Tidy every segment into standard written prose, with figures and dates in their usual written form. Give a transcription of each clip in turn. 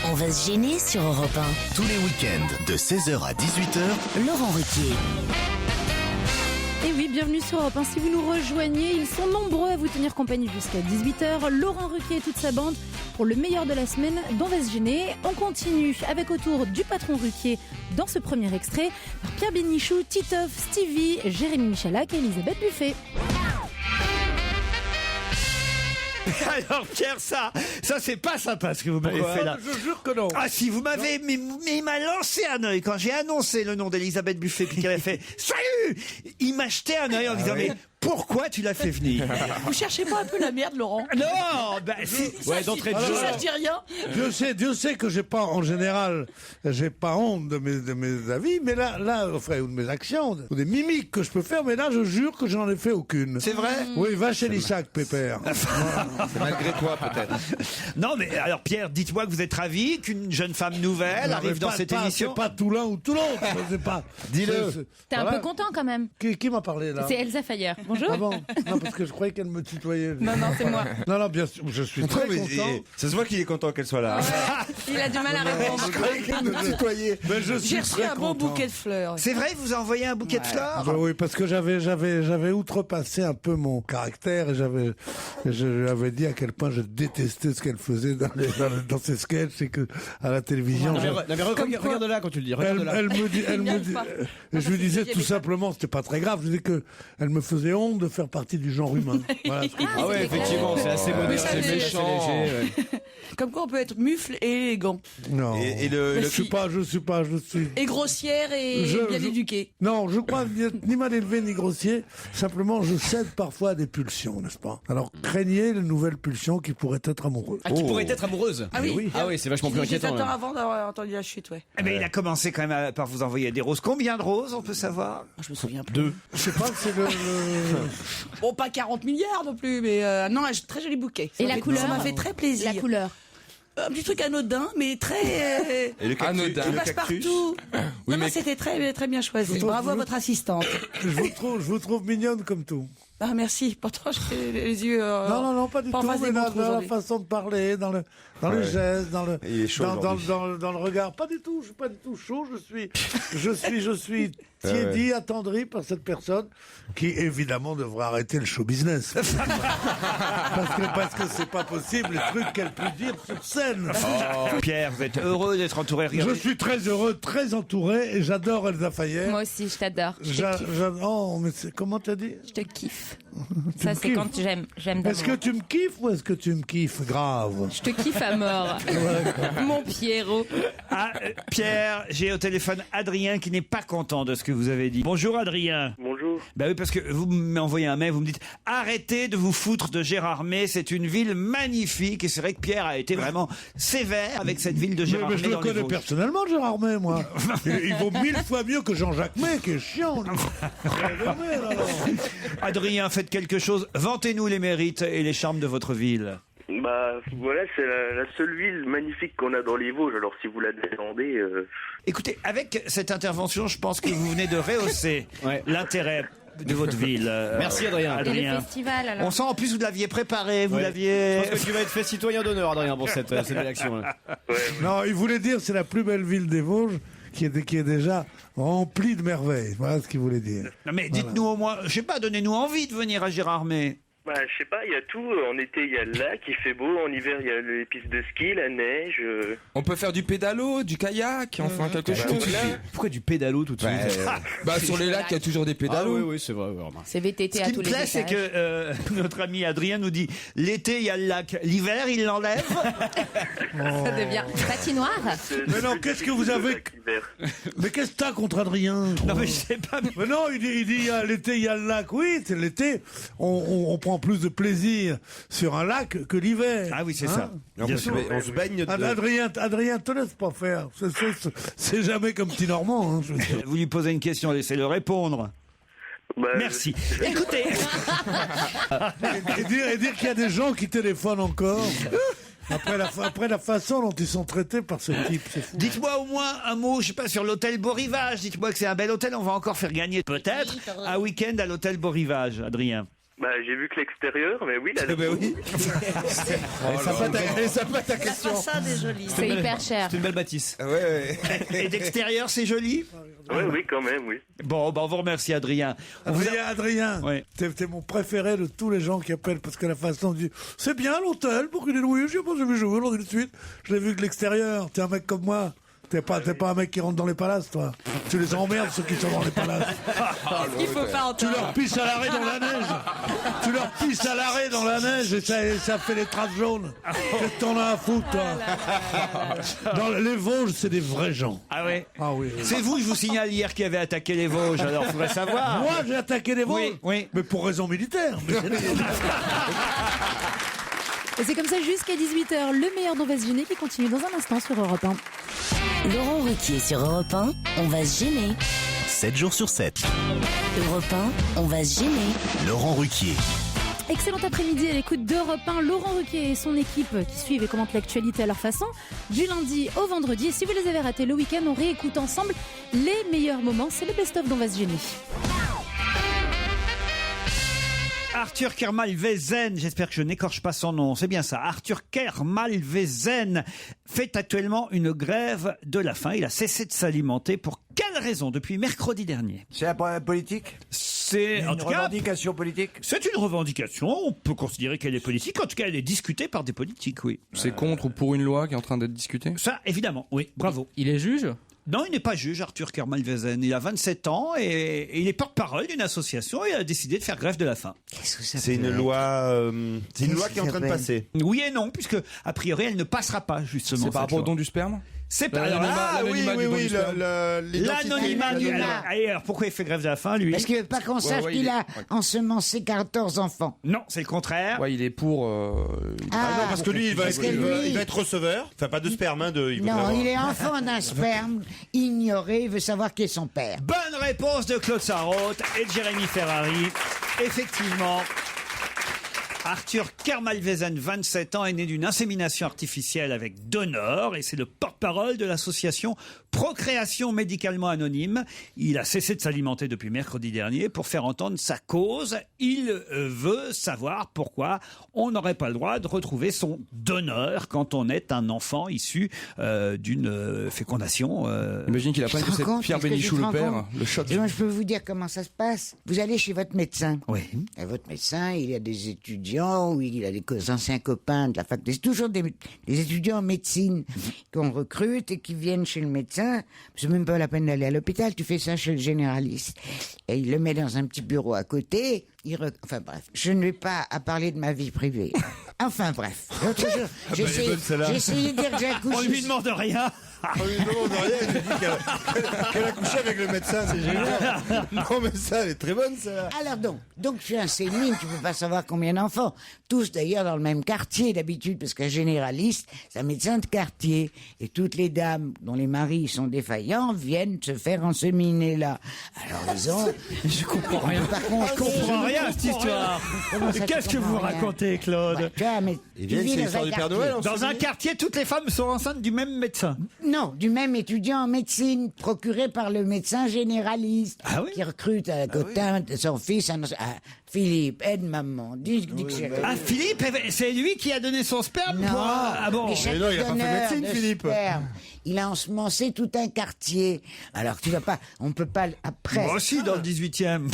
On va se gêner sur Europe 1. Tous les week-ends, de 16h à 18h, Laurent Ruquier. Et oui, bienvenue sur Europe 1. Si vous nous rejoignez, ils sont nombreux à vous tenir compagnie jusqu'à 18h. Laurent Ruquier et toute sa bande pour le meilleur de la semaine d'On va se gêner. On continue avec autour du patron Ruquier dans ce premier extrait par Pierre Bénichou, Titoff, Stevie, Jérémy Michalak et Elisabeth Buffet. Alors Pierre, ça c'est pas sympa ce que vous m'avez fait là. Je jure que non. Ah si, vous m'avez, mais il m'a lancé un œil quand j'ai annoncé le nom d'Elisabeth Buffet puis qu'elle avait fait salut. Il m'a jeté un œil en disant mais pourquoi tu l'as fait venir? Vous cherchez pas un peu la merde, Laurent? Non, bah si. Ouais, d'entrée de jeu. Ça, je dis rien. Dieu sait que j'ai pas, en général, j'ai pas honte de mes avis, mais là, enfin, ou de mes actions, ou des mimiques que je peux faire, mais là, je jure que j'en ai fait aucune. C'est vrai? Oui, va chez Lissac, Pépère. C'est malgré toi, peut-être. Non mais alors Pierre, dites-moi que vous êtes ravi qu'une jeune femme nouvelle arrive dans cette émission. C'est pas tout l'un ou tout l'autre. C'est pas. Dis-le. T'es un peu content quand même. Qui m'a parlé là? C'est Elsa Fayer. Bonjour. Ah bon? Non, parce que je croyais qu'elle me tutoyait. Non, c'est moi. Non, bien sûr, je suis très content. Ça se voit qu'il est content qu'elle soit là. Il a du mal à répondre. Je croyais qu'elle me tutoyait. Mais je suis J'ai reçu très un beau content. bouquet de fleurs. C'est vrai, vous a envoyé un bouquet de fleurs? Bah oui, parce que j'avais outrepassé un peu mon caractère et je lui avais dit à quel point je détestais ce qu'elle faisait dans ses sketchs et que à la télévision. Regarde là quand tu le dis. Elle me dit, Il n'y arrive pas. je lui disais tout simplement, c'était pas très grave, je disais que elle me faisait honte de faire partie du genre humain. Voilà. Ah ouais, effectivement, c'est assez moderne, ça, c'est c'est méchant. Comme quoi on peut être mufle et élégant. Non. Et je suis. Et grossière et bien éduquée. Non, je crois ni mal élevé ni grossier. Simplement, je cède parfois à des pulsions, n'est-ce pas? Alors, craignez les nouvelles pulsions qui pourraient être amoureuses. Qui pourrait être amoureuse. Ah oui. Ah oui, c'est vachement plus J'ai inquiétant. 7 ans là. avant d'avoir entendu la chute, ouais. Mais il a commencé quand même par vous envoyer des roses. Combien de roses, on peut savoir? Je me souviens plus. 2. Je sais pas, c'est le... Bon, pas 40 milliards non plus, mais non, un très joli bouquet. Et la couleur? Ça m'a fait très plaisir. La couleur. Un petit truc anodin, mais très... Et le cactus. qui passe partout. Non, mais c'était très, très bien choisi. Bravo à votre assistante. je vous trouve mignonne comme tout. Ah, merci. Pourtant, j'ai les yeux... Non, pas du pas en tout, face mais des dans montres la aujourd'hui. façon de parler, dans le geste, Il est chaud dans le regard. Pas du tout, je suis pas du tout chaud, je suis tiédi, attendri par cette personne qui, évidemment, devrait arrêter le show business. parce que c'est pas possible, les trucs qu'elle peut dire sur scène. Pierre, vous êtes heureux d'être entouré. Je suis très heureux, très entouré, et j'adore Elsa Fayer. Moi aussi, je t'adore. Oh, mais comment t'as dit? Je te kiffe. Tu Ça, me c'est kiffes. quand j'aime Est-ce que d'amour. tu me kiffes ou est-ce que tu me kiffes grave? Je te kiffe à mort. Mon Pierrot. Ah, Pierre, j'ai au téléphone Adrien qui n'est pas content de ce que vous avez dit. Bonjour Adrien. Bonjour. Bah oui, parce que vous m'envoyez un mail, vous me dites arrêtez de vous foutre de Gérardmer, c'est une ville magnifique. Et c'est vrai que Pierre a été vraiment sévère avec cette ville de Mais Gérardmer. je le dans les connais Vosges. personnellement, Gérard May, moi. Il vaut 1000 fois mieux que Jean-Jacques May, qui est chiant. lui. Adrien, faites quelque chose. Vantez-nous les mérites et les charmes de votre ville. Bah voilà, c'est la seule ville magnifique qu'on a dans les Vosges. Alors si vous la descendez, Écoutez, avec cette intervention, je pense que vous venez de rehausser l'intérêt de votre ville. Merci, Adrien. Et le festival, alors? On sent en plus vous l'aviez préparé, vous l'aviez... Je pense que tu vas être fait citoyen d'honneur, Adrien, pour cette réaction. Non, il voulait dire c'est la plus belle ville des Vosges qui est déjà remplie de merveilles. Voilà ce qu'il voulait dire. Non mais dites-nous au moins, je sais pas, donnez-nous envie de venir à Gérardmer. bah je sais pas, il y a tout. En été il y a le lac, il fait beau. En hiver il y a les pistes de ski, la neige. On peut faire du pédalo, du kayak, enfin quelque chose. Pourquoi du pédalo tout de suite? Bah sur les lacs, il y a toujours des pédalos. oui, c'est vrai. Vraiment. C'est VTT Ce à qui tous me les plaît, c'est étages. que notre ami Adrien nous dit l'été il y a le lac, l'hiver il l'enlève. Ça devient patinoire. Mais non, qu'est-ce que vous avez... Mais qu'est-ce que t'as contre Adrien? Non mais je sais pas. Mais non, il dit l'été, il y a le lac. Oui, c'est l'été. On prend plus de plaisir sur un lac que l'hiver. Ah oui, c'est Hein? ça. Bien sûr. On se baigne de... Adrien, te laisse pas faire. C'est jamais comme petit Normand. Hein, je veux dire. Vous lui posez une question, laissez-le répondre. Bah, Merci. Écoutez, Et dire qu'il y a des gens qui téléphonent encore. Après la façon dont ils sont traités par ce type, c'est fou. dites-moi au moins un mot, je sais pas, sur l'hôtel Beau Rivage. Dites-moi que c'est un bel hôtel, on va encore faire gagner peut-être un week-end à l'hôtel Beau Rivage, Adrien. Bah, j'ai vu que l'extérieur, mais oui, Eh ben oui. Elle est sympa ta La question. façade est jolie. C'est hyper cher. C'est une belle bâtisse. Ouais. Et d'extérieur, c'est joli? Oui, quand même, oui. Bon, on vous remercie, Adrien. Adrien, Ouais. t'es mon préféré de tous les gens qui appellent parce que la façon de dire c'est bien l'hôtel pour qu'il ait loué, je sais pas, j'ai vu jouer aujourd'hui de suite. Je l'ai vu que l'extérieur, t'es un mec comme moi. T'es pas un mec qui rentre dans les palaces, toi. Tu les emmerdes, ceux qui sont dans les palaces. Il faut pas Tu leur pisses à l'arrêt dans la neige. Tu leur pisses à l'arrêt dans la neige et ça fait les traces jaunes. Qu'est-ce que t'en as à foutre, toi? Dans les Vosges, c'est des vrais gens. Ah ouais? Ah oui. C'est vous, je vous signale, hier qui avez attaqué les Vosges, alors il faudrait savoir. Moi, j'ai attaqué les Vosges. Oui. Mais pour raison militaire. Et c'est comme ça jusqu'à 18h, le meilleur d'On va se gêner qui continue dans un instant sur Europe 1. Laurent Ruquier sur Europe 1, on va se gêner. 7 jours sur 7. Europe 1, on va se gêner. Laurent Ruquier. Excellent après-midi à l'écoute d'Europe 1. Laurent Ruquier et son équipe qui suivent et commentent l'actualité à leur façon, du lundi au vendredi. Et si vous les avez ratés le week-end, on réécoute ensemble les meilleurs moments. C'est le best-of d'On va se gêner. Arthur Kermalvezen, j'espère que je n'écorche pas son nom, c'est bien ça. Arthur Kermalvezen fait actuellement une grève de la faim. Il a cessé de s'alimenter. Pour quelle raison? Depuis mercredi dernier. C'est un problème politique? C'est en Une tout cas, revendication politique? c'est une revendication. On peut considérer qu'elle est politique. En tout cas, elle est discutée par des politiques, oui. C'est contre ou pour une loi qui est en train d'être discutée? Ça, évidemment, oui. Bravo. Il est juge? Non, il n'est pas juge, Arthur Kermalvezen. Il a 27 ans et il est porte-parole d'une association et a décidé de faire grève de la faim. Qu'est-ce que ça C'est une loi, qui est en train de passer. Oui et non, puisque a priori elle ne passera pas justement. C'est par cette rapport au loi. don du sperme? C'est pas L'anonymat du don du sperme. l'anonymat du. L'anonymat. Alors pourquoi il fait grève de la faim, lui? Parce qu'il veut pas qu'on sache ouais, qu'il il est- a ensemencé 14 enfants. Non, c'est le contraire. Ouais, il est pour. Parce que lui, il va Parce que lui- être receveur. Enfin, pas de sperme, hein, il veut Non, savoir. il est enfant d'un sperme ignoré, il veut savoir qui est son père. Bonne réponse de Claude Sarraute et de Jérémy Ferrari. Effectivement. Arthur Kermalvezen, 27 ans, est né d'une insémination artificielle avec donneur et c'est le porte-parole de l'association Procréation médicalement anonyme. Il a cessé de s'alimenter depuis mercredi dernier pour faire entendre sa cause. Il veut savoir pourquoi on n'aurait pas le droit de retrouver son donneur quand on est un enfant issu d'une fécondation. Imagine qu'il apprenne que c'est Pierre Bénichou le père, le choc. Et moi, je peux vous dire comment ça se passe. Vous allez chez votre médecin. Oui. Et votre médecin, il y a des étudiants, ou il a des anciens copains de la fac. C'est toujours des étudiants en médecine qu'on recrute et qui viennent chez le médecin. C'est même pas la peine d'aller à l'hôpital, tu fais ça chez le généraliste. Et il le met dans un petit bureau à côté. Enfin bref, je ne vais pas à parler de ma vie privée. Enfin bref. L'autre jour, j'ai essayé de dire que j'ai accouché. On lui demande rien. On lui demande rien, il lui dit qu'elle a couché avec le médecin, c'est génial. Non, mais ça, elle est très bonne, ça. Alors donc je suis un sémine, tu peux pas savoir combien d'enfants. Tous d'ailleurs dans le même quartier d'habitude, parce qu'un généraliste, c'est un médecin de quartier. Et toutes les dames dont les maris sont défaillants viennent se faire enseminer là. Alors ils ont... Je comprends rien. Par contre, Je comprends rien à cette histoire. Comment ça, tu Qu'est-ce que vous comprends rien? racontez, Claude? Ouais, tu vois, mais Ils tu viennent, vis c'est dans l'histoire un du Père quartier. Noël, en Dans un quartier, toutes les femmes sont enceintes du même médecin. Non, du même étudiant en médecine, procuré par le médecin généraliste, Ah oui? qui recrute un cotin de son fils, Philippe, aide maman, dis que c'est... Ah, Philippe, c'est lui qui a donné son sperme Non, pour Ah bon. mais chaque non, il a pas fait donneur médecine, de Philippe. sperme, il a ensemencé tout un quartier. Alors tu vas pas, on peut pas après. Moi aussi, dans le 18e.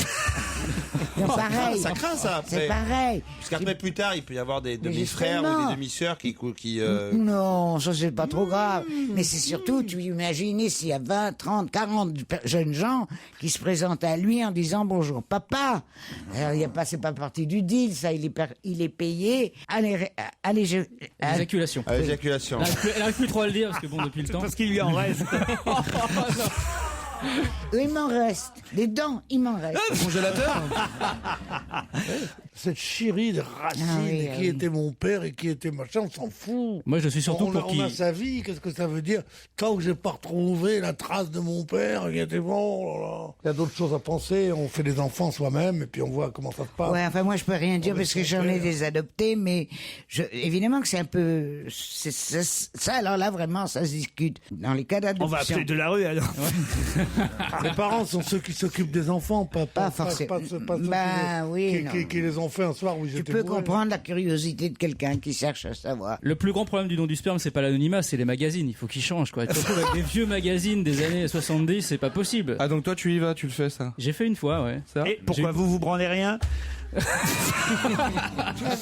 Non, pareil. Ça craint, ça, après. C'est pareil. Parce qu'après, plus tard, il peut y avoir des Mais demi-frères ou justement. des demi-sœurs qui Non, ça c'est pas trop grave. Mais c'est surtout, tu imagines s'il y a 20, 30, 40 jeunes gens qui se présentent à lui en disant bonjour papa. Alors, il y a pas, c'est pas partie du deal, ça, il est payé. Allez, Éjaculation. à l'éjaculation. Elle arrive plus trop à le dire parce que bon, depuis le temps. Parce qu'il lui en reste. il m'en reste. Des dents, il m'en reste. Congélateur? Cette chérie de Racine, Ah oui, qui était mon père et qui était machin, on s'en fout. Moi, je suis surtout pour on qu'il. a sa vie, qu'est-ce que ça veut dire? Tant que j'ai pas retrouvé la trace de mon père, qui était bon, oh là là. Il y a d'autres choses à penser, on fait des enfants soi-même et puis on voit comment ça se passe. Ouais, enfin moi je peux rien dire parce que j'en ai des adoptés, mais évidemment que c'est un peu ça alors là vraiment ça se discute dans les cas On va d'adoption. appeler de la rue alors. Les parents sont ceux qui s'occupent des enfants, Pas forcément. ceux oui, qui les ont fait un soir où ils Tu étaient peux bourrés. comprendre la curiosité de quelqu'un qui cherche à savoir. Le plus grand problème du don du sperme, c'est pas l'anonymat, c'est les magazines. Il faut qu'ils changent, quoi. Tu te retrouves avec des vieux magazines des années 70, c'est pas possible. Ah, donc toi, tu y vas, tu le fais, ça? J'ai fait une fois, ouais. Ça? Et pourquoi vous branlez rien?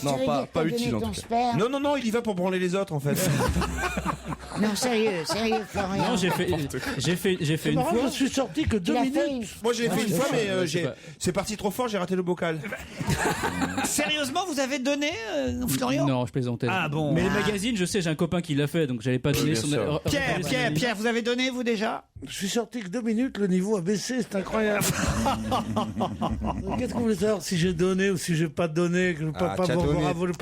Non, pas utile, en tout cas. Non, il y va pour branler les autres, en fait. Non, sérieux, Florian. Non, j'ai fait une marrant, fois. je suis sorti que 2 minutes. Moi, j'ai fait une fois, mais je sais pas. c'est parti trop fort, j'ai raté le bocal. Sérieusement, vous avez donné, Florian? Non, je plaisantais. Ah bon. Mais les magazines, je sais, j'ai un copain qui l'a fait, donc j'allais pas donner bien son. sûr. Pierre, vous avez donné, vous, déjà? Je suis sorti que 2 minutes, le niveau a baissé, c'est incroyable. Qu'est-ce que vous voulez savoir si j'ai donné ou si j'ai pas donné, que je ne peux pas tu as donné.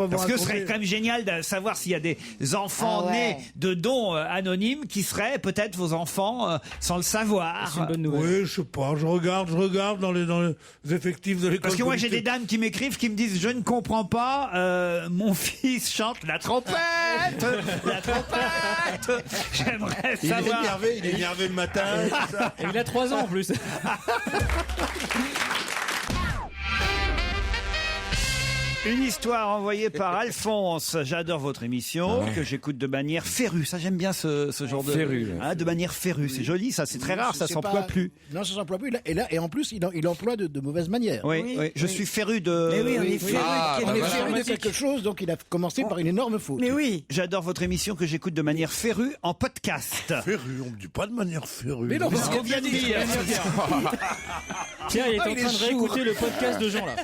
Parce que ce serait quand même génial de savoir s'il y a des enfants nés de dons anonymes qui seraient peut-être vos enfants sans le savoir. C'est une bonne nouvelle. Oui, je sais pas, je regarde dans les effectifs de l'école. Parce que moi j'ai des politique. dames qui m'écrivent qui me disent je ne comprends pas, mon fils chante la trompette, la trompette. J'aimerais savoir. Il est énervé le matin. Et il a 3 ans en plus. Une histoire envoyée par Alphonse. J'adore votre émission, que j'écoute de manière férue. Ça, j'aime bien ce genre de... Férue. Hein, de manière férue. C'est joli, ça. C'est très rare, ça s'emploie plus. Non, ça s'emploie plus. Et en plus, il emploie de mauvaises manières. Oui. Je suis féru de... Mais oui, on est féru On est de féru de quelque chose, donc il a commencé par une énorme faute. Mais oui. J'adore votre émission que j'écoute de manière férue en podcast. Férue, on me dit pas de manière férue. Mais non, C'est ce qu'on vient de dire. Tiens, il est en il est train de sourd. réécouter le podcast de Jean, là.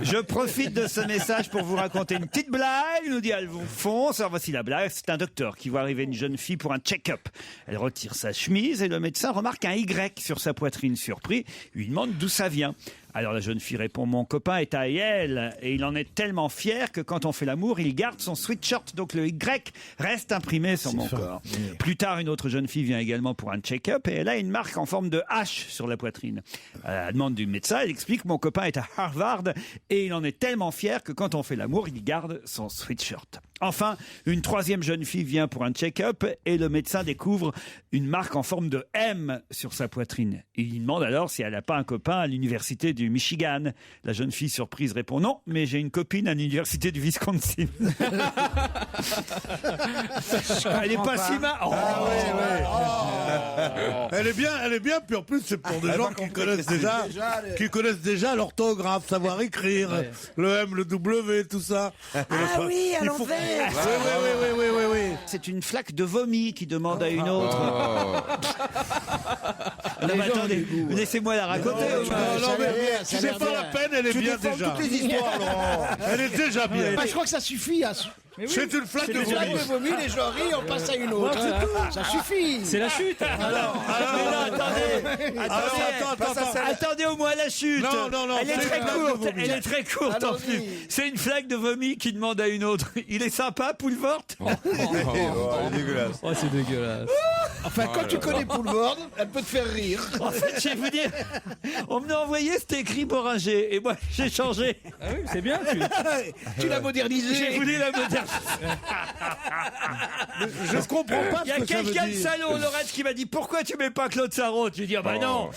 Je profite de ce message pour vous raconter une petite blague, nous dit Alphonse. Alors voici la blague. C'est un docteur qui voit arriver une jeune fille pour un check-up. Elle retire sa chemise et le médecin remarque un Y sur sa poitrine. Surpris, il lui demande d'où ça vient. Alors la jeune fille répond: mon copain est à Yale et il en est tellement fier que quand on fait l'amour, il garde son sweatshirt, donc le Y reste imprimé sur mon corps. Plus tard, une autre jeune fille vient également pour un check-up et elle a une marque en forme de H sur la poitrine. À la demande du médecin, elle explique: mon copain est à Harvard et il en est tellement fier que quand on fait l'amour, il garde son sweatshirt. Enfin, une troisième jeune fille vient pour un check-up et le médecin découvre une marque en forme de M sur sa poitrine. Il lui demande alors si elle n'a pas un copain à l'université du Michigan. La jeune fille surprise répond: non, mais j'ai une copine à l'université du Wisconsin. Elle est pas si mal. Elle est bien, puis en plus c'est pour des gens qui connaissent déjà l'orthographe, savoir écrire, le M, le W, tout ça. Oui, à l'envers. Oui. C'est une flaque de vomi qui demande à une autre. Non, mais attendez, laissez-moi la raconter. Non, mais c'est pas la peine, elle est bien déjà. toutes les histoires, Laurent. Elle est déjà bien. Bah, je crois que ça suffit. C'est une flaque de Une flaque de vomi. vomi, les gens rient, on passe à une autre. Ça suffit. C'est la chute. Attendez au moins la chute. Non, Elle est c'est très une flaque de courte. vomi. Elle est très courte en plus. C'est une flaque de vomi qui demande à une autre: il est sympa, Poulvort? Dégueulasse. Oh, c'est dégueulasse. Enfin, quand tu connais Poulvord, elle peut te faire rire. En fait, je vais vous dire, on me l'a envoyé, c'était écrit Boringer, et moi j'ai changé. Ah oui, c'est bien. Tu l'as modernisé. J'ai voulu la moderniser. Je comprends pas Il y a ce que ça veut quelqu'un de dire. salaud, Laurette, qui m'a dit: pourquoi tu mets pas Claude Sarraute? Je lui ai dit: ah bah non.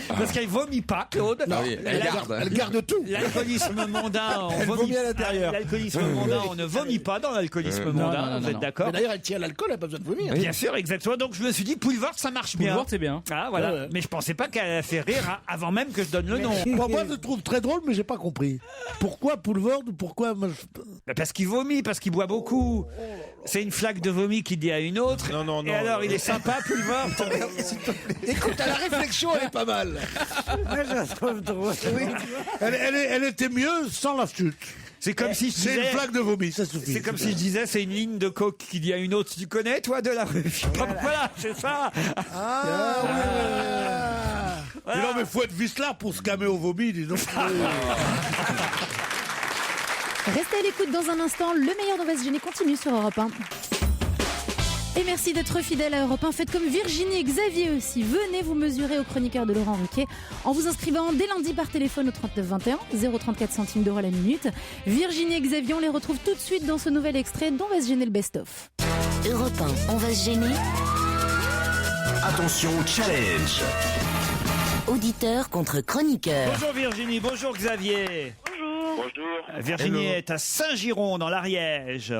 Parce qu'elle vomit pas, Claude. Non, elle garde tout. L'alcoolisme mondain, Elle vomit à l'intérieur. L'alcoolisme mondain, on ne vomit pas dans l'alcoolisme mondain. Vous êtes d'accord? Mais d'ailleurs, elle tient l'alcool, elle n'a pas besoin de vomir. Bien sûr, exactement. Donc je me suis dit: Poulvord, ça marche bien. Poulvord, c'est bien. Ah voilà. Mais je pensais pas qu'elle a fait rire avant même que je donne le nom. Moi, je le trouve très drôle, mais j'ai pas compris. Pourquoi Poulvord? Pourquoi Parce qu'il vomit, parce qu'il boit beaucoup. C'est une flaque de vomi qui dit à une autre. Non. Et alors, il est sympa, Poulvord? Écoute, à la réflexion, elle est pas mal. Elle était mieux sans la chute. C'est comme si je C'est disais... une flaque de vomi, ça suffit. C'est comme si je disais: c'est une ligne de coke qui dit à une autre: tu connais, toi, de la rue? Voilà, c'est ça. Mais non, mais faut être vicelard pour se calmer au vomi, dis donc. Restez à l'écoute dans un instant. Le meilleur d'On va se gêner continue sur Europe 1. Et merci d'être fidèle à Europe 1. Faites comme Virginie et Xavier aussi. Venez vous mesurer au chroniqueur de Laurent Ruquier en vous inscrivant dès lundi par téléphone au 39 21, 0,34 centimes d'euros la minute. Virginie et Xavier, on les retrouve tout de suite dans ce nouvel extrait d'On va se gêner le best-of. Europe 1, on va se gêner. Attention, challenge. Auditeur contre chroniqueur. Bonjour Virginie, bonjour Xavier. Bonjour. Virginie est à Saint-Giron, dans l'Ariège.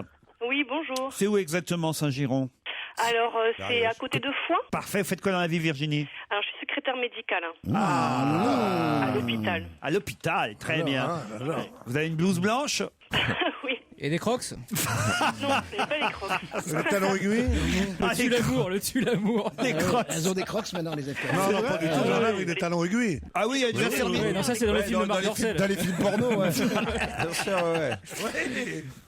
Oui, bonjour. C'est où exactement Saint-Giron? Alors, c'est à côté de Foix. Parfait, vous faites quoi dans la vie Virginie? Alors, je suis secrétaire médicale Ah, à l'hôpital. À l'hôpital, très bien. Vous avez une blouse blanche? Oui. Et des crocs? Non, c'est pas les crocs. Le talon aiguille. Le tue-l'amour, le tue-l'amour. Les crocs. Elles ont des crocs maintenant, les affaires. Non, pas du tout. Non, avec des talons aiguilles. Ah oui, il y a déjà fermé. Non, ça c'est dans les films de Marc Dorcel. Dans les films porno, ouais. Bien sûr, ouais.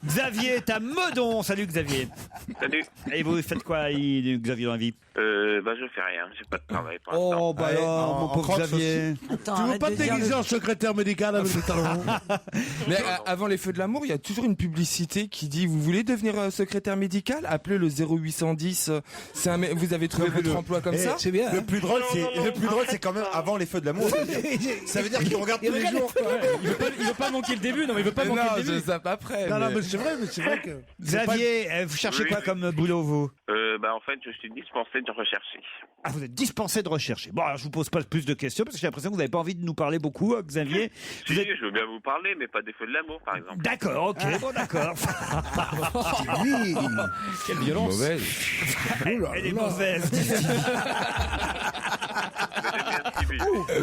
Xavier est à Meudon. Salut Xavier. Salut. Et vous faites quoi, Xavier, dans la vie? Je fais rien. J'ai pas de travail pour l'instant. Oh, bah alors, mon pauvre Xavier. Tu veux pas te déguiser en secrétaire médical avec des talons? Mais avant les feux de l'amour, il y a toujours une publicité qui dit vous voulez devenir secrétaire médical? Appelez le 0810. Vous avez trouvé votre emploi comme ça? C'est bien. Le plus drôle, c'est quand même avant les feux de l'amour. Ça veut dire qu'il regarde tous les jours. Il veut pas manquer le début, non, il veut pas manquer le début. Je sais pas après. Non, mais c'est vrai que. Xavier, vous cherchez quoi comme boulot, vous? En fait, je suis dispensé de rechercher. Ah, vous êtes dispensé de rechercher. Bon, alors je vous pose pas plus de questions parce que j'ai l'impression que vous n'avez pas envie de nous parler beaucoup, Xavier. Si, je veux bien vous parler, mais pas des feux de l'amour, par exemple. D'accord, ok, bon, d'accord. Quelle violence. Mauvaise. Elle est mauvaise, dit Stevie.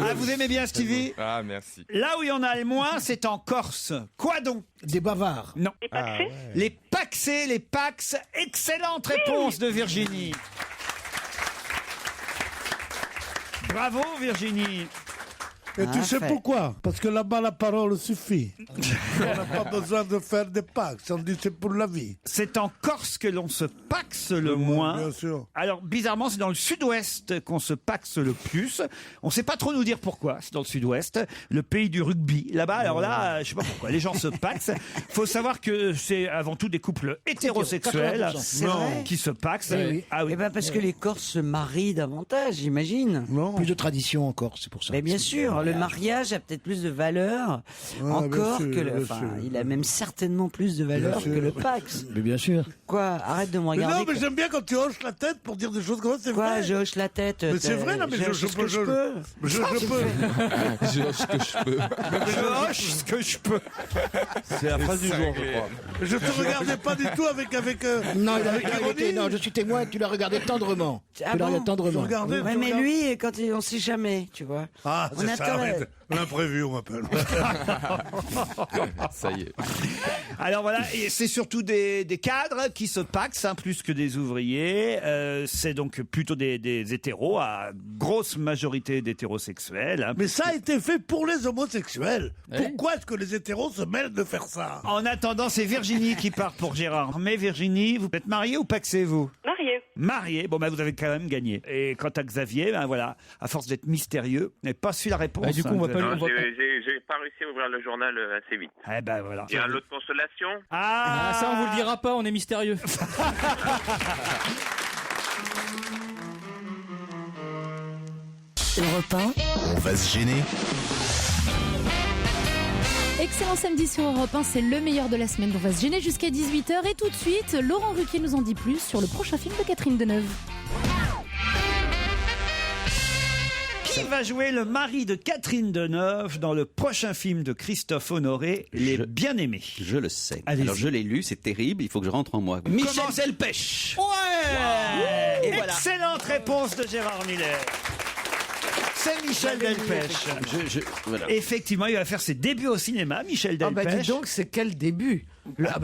Ah, vous aimez bien Stevie? Ah, merci. Là où il y en a le moins, c'est en Corse. Quoi donc? Des bavards. Non. Les paxés Les paxés, les pax. Excellente réponse de Virginie. Bravo Virginie. Et tu sais pourquoi? Parce que là-bas, la parole suffit. On n'a pas besoin de faire des packs. On dit c'est pour la vie. C'est en Corse que l'on se paxe le moins. Bien sûr. Alors, bizarrement, c'est dans le sud-ouest qu'on se paxe le plus. On ne sait pas trop nous dire pourquoi. C'est dans le sud-ouest, le pays du rugby. Là-bas, alors là, je sais pas pourquoi. Les gens se paxent. Faut savoir que c'est avant tout des couples hétérosexuels qui se paxent. Ah oui. Eh ben parce que les Corses se marient davantage, j'imagine. Plus de tradition en Corse, c'est pour ça. Mais bien sûr, le mariage a peut-être plus de valeur encore que le. Enfin, il a même certainement plus de valeur que le Pax. Mais bien sûr. Quoi? Arrête de me Mais regarder. non, mais j'aime bien quand tu hoches la tête pour dire des choses comme ça, c'est Quoi? vrai. Je hoche la tête. Mais c'est vrai, non, mais je peux. Je hoche ce que je peux. Je hoche ce que je peux. C'est la phrase du jour, je crois. Je te regardais pas du tout avec. Non, non, je suis témoin, tu l'as regardé tendrement. Ah Tu l'as bon? regardé tendrement. Ouais, mais lui, quand on sait jamais, tu vois. Ah, On c'est attend ça, la- arrête. L'imprévu, on m'appelle. Ça y est. Alors voilà, et c'est surtout des cadres qui se paxent, plus que des ouvriers. C'est donc plutôt des hétéros, à grosse majorité d'hétérosexuels. Hein. Mais ça a été fait pour les homosexuels. Pourquoi est-ce que les hétéros se mêlent de faire ça? En attendant, c'est Virginie qui part pour Gérard. Mais Virginie, vous êtes mariée ou paxez-vous? Mariée. Mariée, bon vous avez quand même gagné. Et quant à Xavier, voilà, à force d'être mystérieux, vous n'avez pas su la réponse. Du coup, on va pas Non, j'ai pas réussi à ouvrir le journal assez vite. Eh ben voilà. Il y a l'autre consolation. Ah, ça on vous le dira pas, on est mystérieux. Europe 1, On va se gêner. Excellent samedi sur Europe 1, c'est le meilleur de la semaine. On va se gêner jusqu'à 18h et tout de suite, Laurent Ruquier nous en dit plus sur le prochain film de Catherine Deneuve. Qui va jouer le mari de Catherine Deneuve dans le prochain film de Christophe Honoré, Les Bien-Aimés? Je le sais. Allez-y. Alors je l'ai lu, c'est terrible, il faut que je rentre en moi. Michel Delpech. Ouais, Et voilà. Excellente réponse de Gérard Miller. C'est Michel Delpech. Voilà. Effectivement, il va faire ses débuts au cinéma, Michel Ah Delpech. bah dis donc, c'est quel début?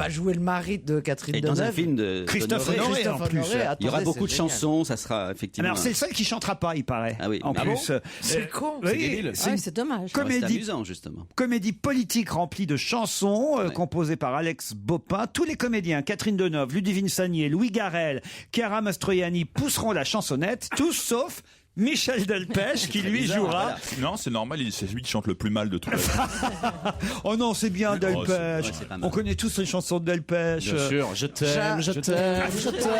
Jouer le mari de Catherine Et Deneuve. dans un film de Christophe d'Honoré. Honoré, en plus. Il y aura Attendez, beaucoup de c'est génial. chansons, ça sera effectivement. Alors c'est le seul qui chantera pas, il paraît. Ah oui. En Ah plus, bon C'est con. oui, C'est débile. c'est une C'est dommage. C'est comédie, amusant justement. comédie politique remplie de chansons Ouais. composées par Alex Bopin. Tous les comédiens, Catherine Deneuve, Ludivine Sagnier, Louis Garrel, Chiara Mastroianni, pousseront la chansonnette, tous sauf Michel Delpech qui lui bizarre, jouera. voilà. Non, c'est normal, c'est lui qui chante le plus mal de tous les Oh non, c'est bien Delpech. ouais, c'est pas mal. On connaît tous les chansons de Delpech. Bien sûr, je t'aime, je t'aime. Je t'aime.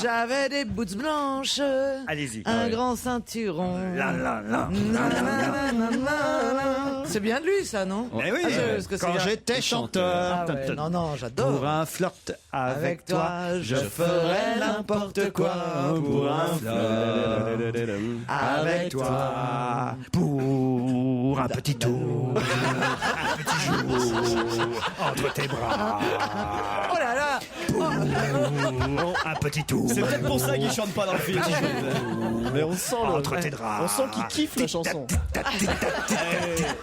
J'avais des boots blanches. Allez-y. Un grand ceinturon. La, la, la. Nanana. C'est bien de lui, ça, non? Eh oui, parce que quand c'est- j'étais chanteur. Ah ouais, non, j'adore. Pour un flirt avec toi, je ferais n'importe quoi. Pour un flirt avec toi. Pour un petit tour. Un petit jour entre tes bras. Oh là là. Un petit tour. C'est peut-être pour ça qu'il chante pas dans le film. Mais on sent entre tes draps. On sent qu'il kiffe la chanson.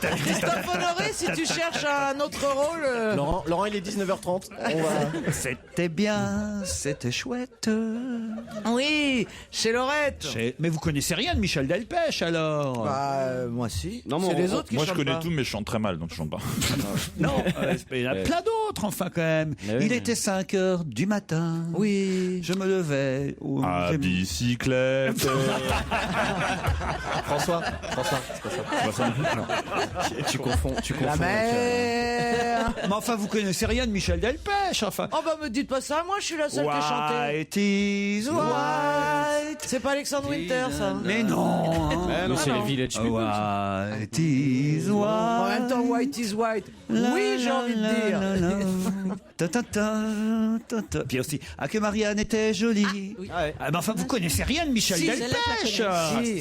Christophe Honoré, si tu cherches un autre rôle. Laurent, il est 19h30. C'était bien, c'était chouette. Oui, chez Laurette. Mais vous connaissez rien de Michel Delpech alors? Moi si. Non, c'est les autres qui moi je chantent connais pas. tout, mais je chante très mal, donc je chante pas. Non, il y en a plein d'autres enfin quand même. Il était 5h du matin. Oui. Je me levais. À bicyclette. François, c'est pas ça. Non. Tu confonds. La mer. Mais enfin, vous connaissez rien de Michel Delpech, enfin. Oh bah me dites pas ça, moi je suis la seule qui a chanté. White is white. C'est pas Alexandre Winter, ça. Mais non. Mais c'est les Village People. White is white. En même temps, white is white. Oui, j'ai envie de dire. Puis aussi, que Marianne était jolie. Mais enfin, vous connaissez rien de Michel Si, Delpech.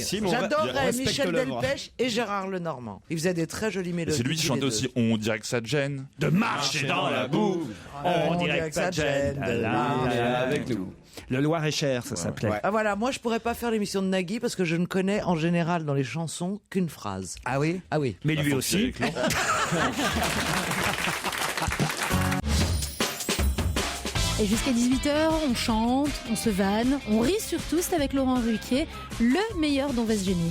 Si. bon, J'adorais respecte Michel l'œuvre. Delpech et Gérard Lenormand. Ils faisaient des très jolies Et mélodies. c'est lui qui chantait aussi On dirait que ça te gêne. De marcher dans la boue. On dirait que ça te gêne. Avec nous. Le Loir-et-Cher, ça s'appelait. Ah voilà, moi je pourrais pas faire l'émission de Nagui parce que je ne connais en général dans les chansons qu'une phrase. Ah oui? Ah oui. Mais lui aussi. Et jusqu'à 18h, on chante, on se vanne, on rit surtout, c'est avec Laurent Ruquier, le meilleur dont va se gêner.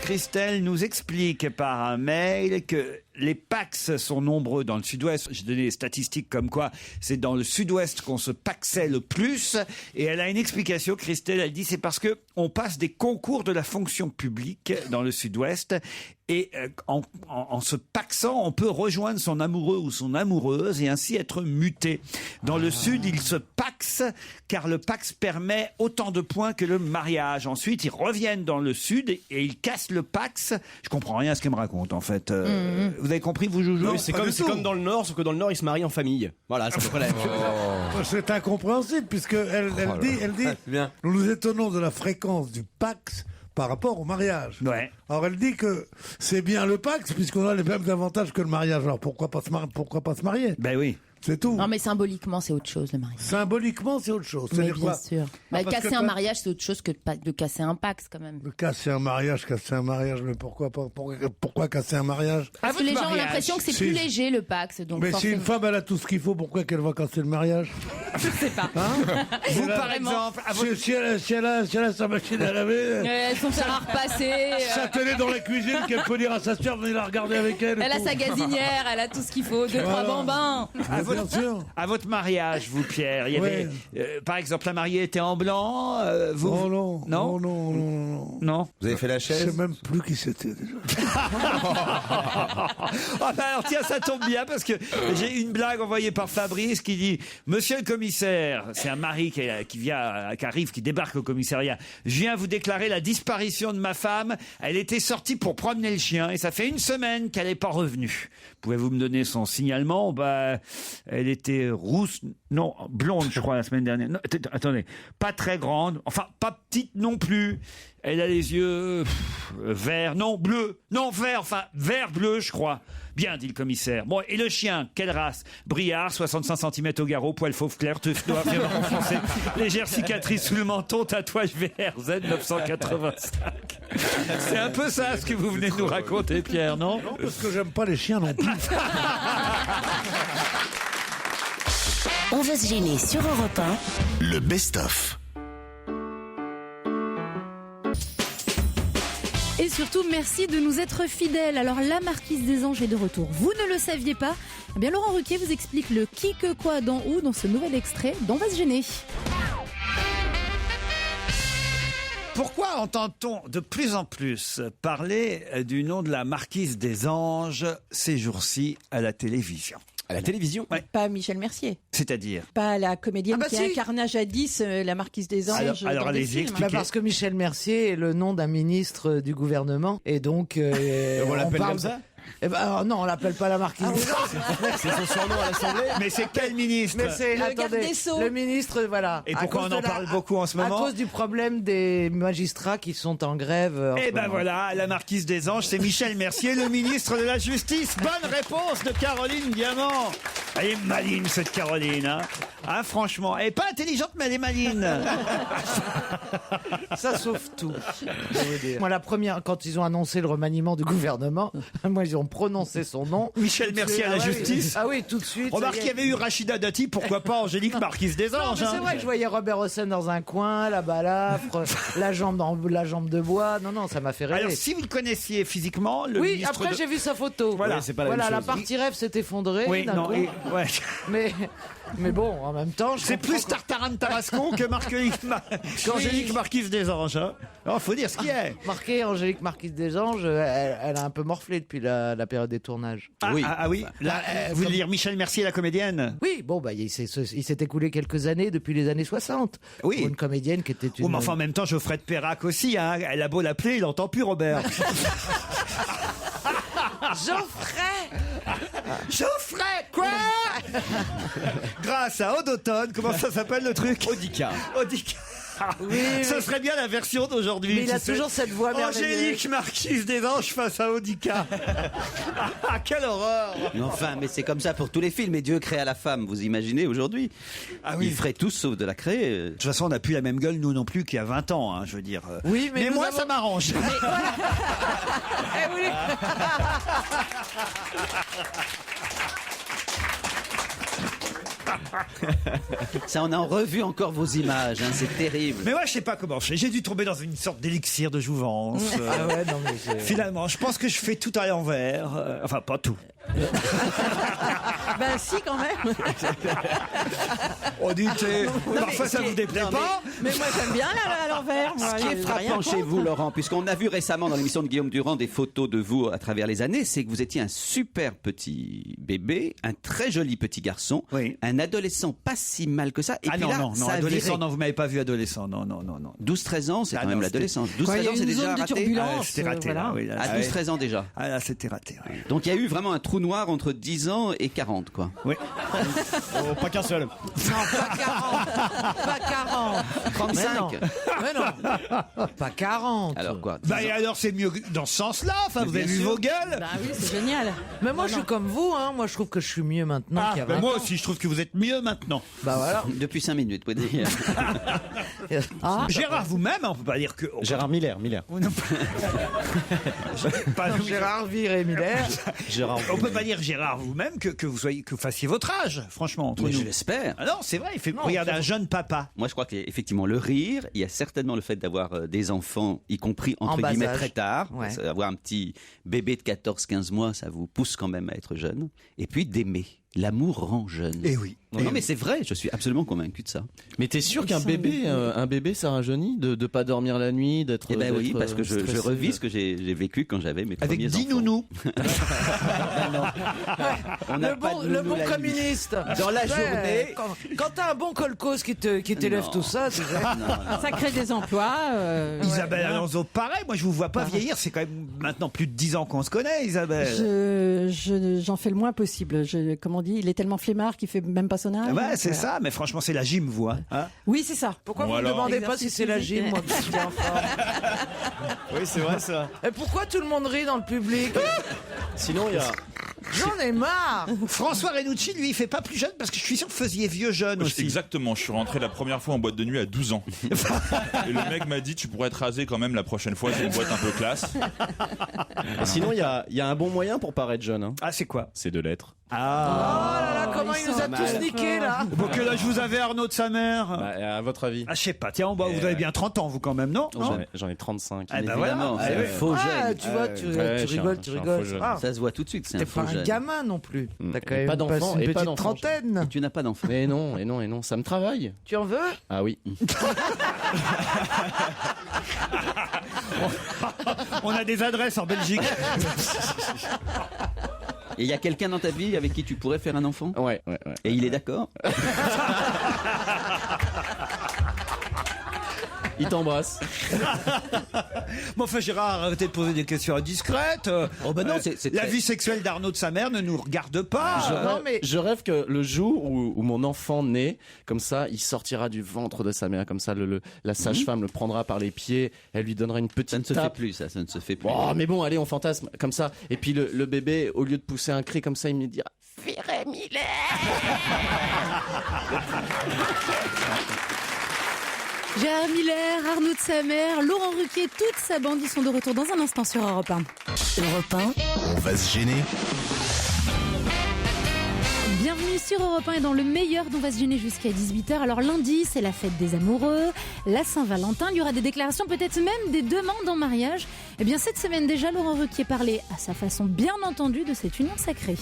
Christelle nous explique par un mail que les Pax sont nombreux dans le sud-ouest. J'ai donné des statistiques comme quoi c'est dans le sud-ouest qu'on se paxait le plus. Et elle a une explication, Christelle, elle dit c'est parce que on passe des concours de la fonction publique dans le sud-ouest. Et en se paxant, on peut rejoindre son amoureux ou son amoureuse et ainsi être muté. Dans le sud, ils se paxent car le pax permet autant de points que le mariage. Ensuite, ils reviennent dans le sud et ils cassent le pax. Je comprends rien à ce qu'elle me raconte en fait. Vous avez compris, vous, Joujou? Oui, c'est comme dans le Nord, sauf que dans le Nord, ils se marient en famille. Voilà, c'est à peu près la même chose. C'est incompréhensible puisque elle dit nous nous étonnons de la fréquence du Pax par rapport au mariage. Ouais. Alors elle dit que c'est bien le Pax puisqu'on a les mêmes avantages que le mariage. Alors pourquoi pas se marier? Ben oui. C'est tout. Non mais symboliquement c'est autre chose le mariage. Symboliquement c'est autre chose. Mais C'est-à-dire bien quoi? sûr. Bah, parce casser que un toi- mariage c'est autre chose que de casser un pax quand même. Casser un mariage, mais pourquoi pas? Pourquoi casser un mariage? Parce que les gens ont l'impression que c'est plus léger le pax. Donc Mais si forcément... une femme elle a tout ce qu'il faut, pourquoi qu'elle va casser le mariage? Je sais pas. Vous, par exemple, Si elle a sa machine à laver, Son fer à repasser. sa télé dans la cuisine, qu'elle peut dire à sa sœur, venez la regarder avec elle. et Elle a tout. sa gazinière, elle a tout ce qu'il faut, 2-3 Voilà. bambins. Bien sûr. À votre mariage, vous, Pierre, il y avait, par exemple, la mariée était en blanc. Vous, Oh non, non, non. Vous avez fait la Je chaise? sais même plus qui c'était déjà. Ah bah alors tiens, ça tombe bien parce que j'ai une blague envoyée par Fabrice qui dit Monsieur le commissaire, c'est un mari qui arrive, qui débarque au commissariat. Je viens vous déclarer la disparition de ma femme. Elle était sortie pour promener le chien et ça fait 1 semaine qu'elle n'est pas revenue. Pouvez-vous me donner son signalement? Bah, elle était rousse, non, blonde, je crois, la semaine dernière. Non, attendez, pas très grande, enfin pas petite non plus. Elle a les yeux verts, non, bleus, non, vert, enfin vert bleu, je crois. Bien, dit le commissaire. Bon, et le chien, quelle race? Briard, 65 cm au garrot, poil fauve clair, teuf noir, vieux marron foncé, légère cicatrice sous le menton, tatouage VRZ 985. C'est un peu ça ce que vous venez de nous raconter, Pierre, non? Non, parce que j'aime pas les chiens non plus. On va se gêner sur Europe 1. Le best-of. Et surtout, merci de nous être fidèles. Alors, la Marquise des Anges est de retour. Vous ne le saviez pas? Eh bien, Laurent Ruquier vous explique le qui, que, quoi, dans où dans ce nouvel extrait d'On va se gêner. Pourquoi entend-on de plus en plus parler du nom de la Marquise des Anges ces jours-ci à la télévision? À la télévision. Pas Michel Mercier. C'est-à-dire Pas la comédienne Ah bah qui si. incarna jadis la Marquise des Anges. Alors, dans des allez-y, films. expliquez. Parce que Michel Mercier est le nom d'un ministre du gouvernement. Et donc. On l'appelle comme ça Eh ben, alors, non, on l'appelle pas la Marquise des Anges. C'est son surnom à l'Assemblée. Mais c'est quel ministre? Mais c'est Le garde des Sceaux. le ministre, voilà. Et À pourquoi cause on en de parle beaucoup en ce moment? À cause du problème des magistrats qui sont en grève. En Eh ce ben moment. voilà, la Marquise des Anges, c'est Michel Mercier, le ministre de la Justice. Bonne réponse de Caroline Diamant. Elle est maligne, cette Caroline. Hein, franchement, elle est pas intelligente, mais elle est maligne. Ça sauve tout. Moi, la première, quand ils ont annoncé le remaniement du gouvernement, moi, ils ont prononcé son nom. Michel Mercier à la justice. Ah oui, tout de suite. Remarque qu'il y avait eu Rachida Dati, pourquoi pas Angélique Marquise des Non, Anges. mais c'est hein. vrai que je voyais Robert Hossein dans un coin, la balafre, la jambe de bois. Non, ça m'a fait rêver. Alors, si vous le connaissiez physiquement, le Oui, ministre après de- j'ai vu sa photo. Voilà. Oui, c'est pas la même la chose. partie rêve s'est effondrée. Oui, d'un non, coup. ouais. Mais bon, en même temps, je C'est comprends plus Tartarin de Tarascon que qu'Angélique Marquise des Anges. Hein. Alors, faut dire ce qu'il y a. Marqué Angélique Marquise des Anges, elle a un peu morflé depuis la période des tournages. Ah oui. Là, vous voulez dire Michel Mercier, la comédienne? Oui, bon, bah, il s'est écoulé quelques années depuis les années 60. Oui. Pour une comédienne qui était une. Oh, mais enfin, en même temps, Geoffrey de Perrac aussi. Hein. Elle a beau l'appeler, il n'entend plus Robert. Geoffrey, quoi? Grâce à Eau d'automne, comment ça s'appelle le truc? Audica. Oui, Ce serait bien la version d'aujourd'hui. Mais il a tu sais. toujours cette voix merveilleuse. Angélique Marquise des Anges face à Audica. Ah, quelle horreur! Mais enfin, mais c'est comme ça pour tous les films. Et Dieu créa la femme, vous imaginez aujourd'hui? Ah oui. Ils feraient tous sauf de la créer. De toute façon, on n'a plus la même gueule, nous non plus, qu'il y a 20 ans, hein, je veux dire. Oui, mais nous moi, avons- ça m'arrange. Eh oui. Ça, on a revu encore vos images, hein, c'est terrible. Mais moi, je sais pas comment je fais. J'ai dû tomber dans une sorte d'élixir de jouvence. Ah ouais, non, mais Finalement, je pense que je fais tout à l'envers. Enfin, pas tout. Ben si, quand même. On dit, parfois ça vous déplaît pas. Mais moi, j'aime bien à l'envers. moi. Ce qui est J'ai frappant rien chez contre. vous, Laurent, puisqu'on a vu récemment dans l'émission de Guillaume Durand des photos de vous à travers les années, c'est que vous étiez un super petit bébé, un très joli petit garçon, un adolescent pas si mal que ça. Et puis non, là, non, ça a adolescent, viré. non, vous m'avez pas vu adolescent, non. 12-13 ans, c'est Ah quand même non, l'adolescence. Quoi, 12-13 il y a ans, c'est une déjà zone de raté. turbulence, C'était raté, voilà. là, oui. Là, À 12-13 ans déjà. Ah là, c'était raté. Oui. Donc il y a eu vraiment un trou noir entre 10 ans et 40, quoi. Oui. Oh, pas qu'un seul. Non, pas 40. Pas 40. 35. Mais non. Pas 40. Alors quoi? Bah, et alors, c'est mieux dans ce sens-là. Enfin, vous avez vu vos gueules. Bah oui, c'est génial. Mais moi, je suis comme vous, hein. Moi, je trouve que je suis mieux maintenant Ah, qu'il y a bah, 20 moi ans. aussi, je trouve que vous êtes mieux maintenant. Bah voilà. Depuis 5 minutes, vous pouvez dire. Gérard, vous-même, on peut pas dire que. Gérard Miller. Pas- Gérard Viré Miller. On peut pas dire Gérard vous-même que vous fassiez votre âge, franchement, entre Mais nous. je l'espère. Ah non, c'est vrai. Regardez un jeune papa. Moi, je crois qu'effectivement, le rire, il y a certainement le fait d'avoir des enfants, y compris En entre bas guillemets âge. très tard. Ouais. Avoir un petit bébé de 14-15 mois, ça vous pousse quand même à être jeune. Et puis d'aimer. L'amour rend jeune. Eh oui. Non, mais c'est vrai, je suis absolument convaincu de ça. Mais t'es sûr qu'un bébé, ça rajeunit de pas dormir la nuit, d'être. Eh ben oui, d'être, parce que je stressé. revis ce que j'ai vécu quand j'avais mes Avec premiers 10 enfants. nounous. On n'a Le pas bon, de le nounou bon la nuit. communiste. Dans la Ouais, journée. Quand t'as un bon colcos qui t'élève Non. tout ça, tu sais. Ça crée des emplois. Isabelle Alonso, pareil. Moi, je vous vois pas vieillir. C'est quand même maintenant plus de 10 ans qu'on se connaît, Isabelle. J'en fais le moins possible. Comme on dit, il est tellement flemmard qu'il fait même pas son âge. Ouais, c'est ça. Mais franchement, c'est la gym, vous. Hein. Oui, c'est ça. Pourquoi Bon, vous me alors. demandez pas si c'est la gym, moi, qui suis en forme? Oui, c'est vrai ça. Et pourquoi tout le monde rit dans le public? Sinon, il y a. J'en ai marre. François Renucci, lui, il fait pas plus jeune parce que je suis sûr que vous faisiez vieux jeune aussi. Exactement, je suis rentré la première fois en boîte de nuit à 12 ans. Et le mec m'a dit, tu pourrais te raser quand même la prochaine fois, c'est une boîte un peu classe. Sinon, il y a un bon moyen pour paraître jeune. Hein. Ah, c'est quoi? C'est de l'être. Oh là là, comment il nous a tous niqués, là. Bon, quel âge vous avez, Arnaud de sa mère? Bah, à votre avis? Ah, je sais pas. Tiens, vous avez bien 30 ans, vous, quand même, non? J'en ai 35. Ah, bah Évidemment, voilà. c'est Ah, un oui. faux Ah, jeune. tu vois, tu je suis rigoles, un tu faux rigoles. jeune. Ah, Ça se voit tout de suite, c'est t'es un faux pas un jeune. gamin non plus. T'as quand Et même pas d'enfant, une et pas petite d'enfant, trentaine. Tu n'as pas d'enfant. Mais non, ça me travaille. Tu en veux? Ah oui. On a des adresses en Belgique. Et il y a quelqu'un dans ta vie avec qui tu pourrais faire un enfant? Ouais. Et il est d'accord? Il t'embrasse. Bon, enfin, Gérard, arrêtez de poser des questions indiscrètes. Oh, bah non, c'est la très- vie sexuelle d'Arnaud de sa mère ne nous regarde pas. Je rêve que le jour où mon enfant naît, comme ça, il sortira du ventre de sa mère, comme ça, la sage-femme le prendra par les pieds, elle lui donnera une petite Ça ne se fait tape. plus, ça ne se fait plus. Oh, mais bon, allez, on fantasme comme ça. Et puis le bébé, au lieu de pousser un cri comme ça, il me dira Viré Miller. Gérard Miller, Arnaud de sa mère, Laurent Ruquier, toute sa bande, ils sont de retour dans un instant sur Europe 1. Europe 1. On va se gêner. Bienvenue sur Europe 1 et dans le meilleur dont on va se gêner jusqu'à 18h. Alors lundi, c'est la fête des amoureux, la Saint-Valentin, il y aura des déclarations, peut-être même des demandes en mariage. Eh bien cette semaine déjà, Laurent Ruquier parlait à sa façon bien entendu de cette union sacrée.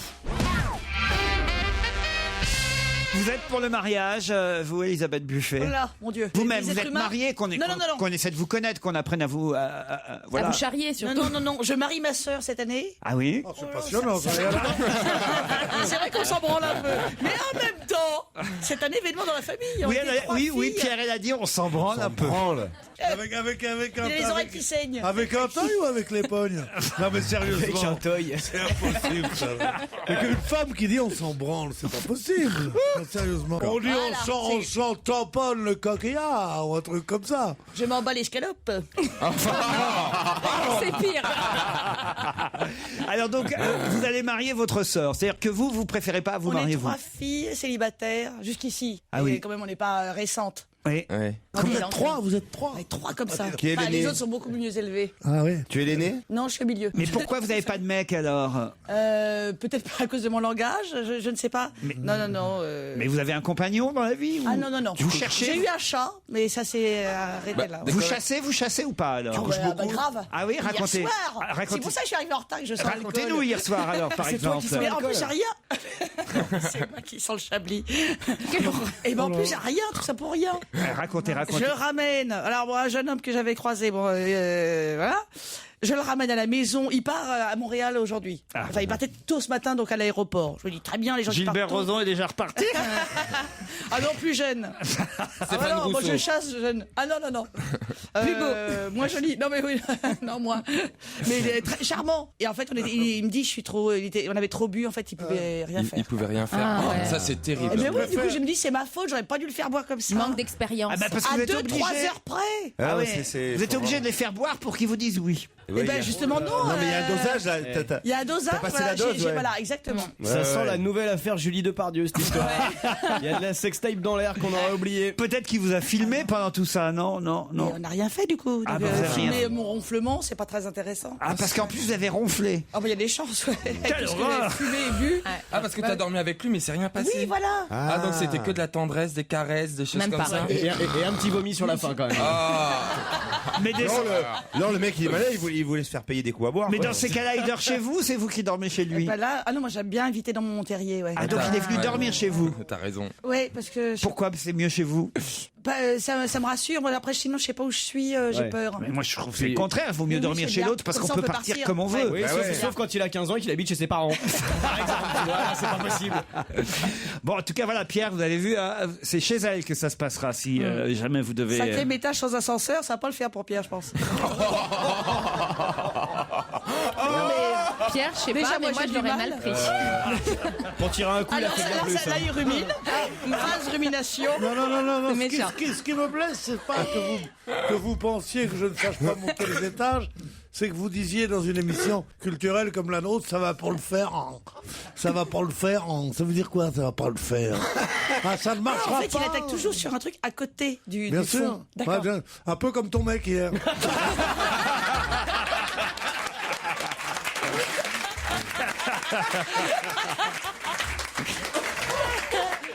Vous êtes pour le mariage, vous, Elisabeth Buffet? Oh là, mon Dieu. Vous-même, Les vous êtes êtres humains. mariée, qu'on essaie de vous connaître, qu'on apprenne à vous... voilà. À vous charrier surtout. Non, je marie ma sœur cette année. Ah oui? Oh, c'est passionnant. C'est vrai qu'on s'en branle un peu. Mais en même temps, c'est un événement dans la famille. On Oui, était trois oui, filles. Pierre, elle a dit, on s'en branle un peu. Avec un Il a les oreilles qui saignent. Avec un toy ou avec les pognes? Non mais sérieusement. Avec un toy. C'est impossible ça. Et qu'une femme qui dit on s'en branle, c'est pas possible. Non, sérieusement. On dit on s'en tamponne le coquillard ou un truc comme ça. Je m'en bats l'escalope. C'est pire. Alors donc, vous allez marier votre sœur. C'est-à-dire que vous préférez pas vous On marier est vous? trois filles célibataires jusqu'ici. Ah Et oui. quand même, on n'est pas récentes. Oui. Vous êtes trois, vous êtes trois. On est trois comme ça. Qui est Enfin, l'aîné? les autres sont beaucoup mieux élevés. Ah oui. Tu es l'aîné? Non, je suis au milieu. Mais pourquoi vous n'avez pas de mec alors? Peut-être pas à cause de mon langage, je ne sais pas. Non. Mais vous avez un compagnon dans la vie ou... Ah non. Vous cherchez? J'ai eu un chat, mais ça s'est arrêté là. Vous chassez ou pas alors? Bah, grave. Ah oui, racontez. Hier soir. Ah, racontez. C'est pour ça que je suis arrivé en retard et que je sens Racontez-nous hier soir alors, par exemple. Mais en plus, j'ai rien. C'est moi qui sens le chablis. Et ben en plus, j'ai rien, tout ça pour rien. Racontez. Je ramène. Alors, bon, un jeune homme que j'avais croisé, voilà. Je le ramène à la maison. Il part à Montréal aujourd'hui. Enfin, il partait tôt ce matin, donc à l'aéroport. Je me dis très bien, les gens qui partent Gilbert tôt. Rozon est déjà reparti. Ah non, plus jeune. Stéphane non, moi Rousseau. je chasse jeune. Ah non. Plus beau. Moi joli. Non mais oui. Non moi. Mais il est très charmant. Et en fait, il me dit, je suis trop. On avait trop bu. En fait, il pouvait rien faire. Il pouvait rien faire. Ah, ouais. Ça, c'est terrible. Eh bien oui, du coup, je me dis, c'est ma faute. J'aurais pas dû le faire boire comme ça. Manque d'expérience. Ah bah parce que À vous êtes 2-3 obligé. heures près. Ah ouais, ouais. Vous êtes obligé de les faire boire pour qu'ils vous disent oui. Eh ben justement non. Non, mais il y a un dosage là. Il y a un dosage. T'as passé Voilà, la dose, ouais. voilà, exactement. Ça sent la nouvelle affaire Julie Depardieu, cette histoire. Il y a de la sextape dans l'air qu'on aurait oublié. Peut-être qu'il vous a filmé pendant tout ça, non? Mais on n'a rien fait du coup. Ah, Donc, bah, vous avez rien filmer fait. mon ronflement, c'est pas très intéressant. Ah, parce qu'en plus vous avez ronflé. Ah bah il y a des chances, ouais. Quelle Parce que horreur. j'ai fumé et bu. Ah, parce que t'as dormi avec lui, mais c'est rien passé. Oui, voilà. Ah, donc c'était que de la tendresse, des caresses, des choses Même comme pas. ça. Et un petit vomi sur la fin quand même. Mais, Non, le mec il est malade, il voulait se faire payer des coups à boire. mais quoi. dans ces cas-là, il dort chez vous ou c'est vous qui dormez chez lui? Bah là, ah non, moi j'aime bien inviter dans mon terrier, ouais. Ah, donc il est venu dormir chez vous. T'as raison. Ouais, parce que Pourquoi c'est mieux chez vous? ça me rassure. Moi, après, sinon, je sais pas où je suis, j'ai peur. Mais moi je trouve que c'est le contraire, il vaut mieux Oui, dormir c'est chez bien. l'autre parce Comme qu'on ça, peut on peut partir partir. comme on veut. Oui, sauf quand il a 15 ans et qu'il habite chez ses parents. Par exemple, tu vois, là, c'est pas possible. Bon, en tout cas, voilà, Pierre, vous avez vu, c'est chez elle que ça se passera si jamais vous devez. Sacré métage sans ascenseur, ça va pas le faire pour Pierre, je pense. Pierre, je sais Déjà, pas, mais moi, moi j'ai je du l'aurais mal. mal pris. Pour tirer un coup, il a Alors fait bien là, plus. là, il rumine. Une phrase rumination. Non. C'est méchant. Ce qui me plaît, c'est pas que vous pensiez que je ne sache pas monter les étages. C'est que vous disiez dans une émission culturelle comme la nôtre, ça va pas le faire. Ça va pas le faire. Ça veut dire quoi, ça va pas le faire? Ah, ça ne marchera En fait, pas. il attaque toujours sur un truc à côté du Bien du sûr. fond. D'accord. Ouais, bien. Un peu comme ton mec hier.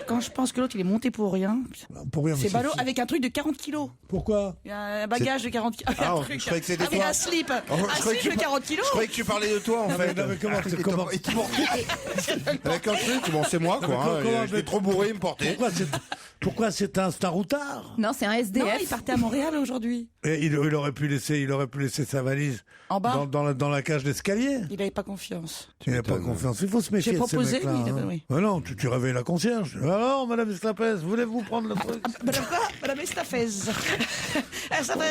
Quand je pense que l'autre il est monté pour rien, Pour rien, mais c'est ballot avec un truc de 40 kilos. Pourquoi? Il y a un bagage de 40 kilos. Ah, je croyais que c'était toi. Un slip. Oh, je Un croyais que slip tu de 40 kilos. Je croyais que tu parlais de toi en fait. Non, mais comment Il te portait avec un truc, bon c'est moi quoi. comment- J'étais trop bourré, il me portait. Pourquoi c'est Pourquoi c'est un routard? Non, c'est un SDF. Non, il partait à Montréal aujourd'hui. Et il aurait pu laisser sa valise en bas dans la cage d'escalier. Il n'avait pas confiance. Il n'avait pas confiance. Il faut se méfier. J'ai proposé, de ces mecs-là, oui, oui. Ah non, tu réveilles la concierge. Alors, Madame Estapez, voulez-vous prendre le truc? Madame quoi? Madame Estapez. Estapez.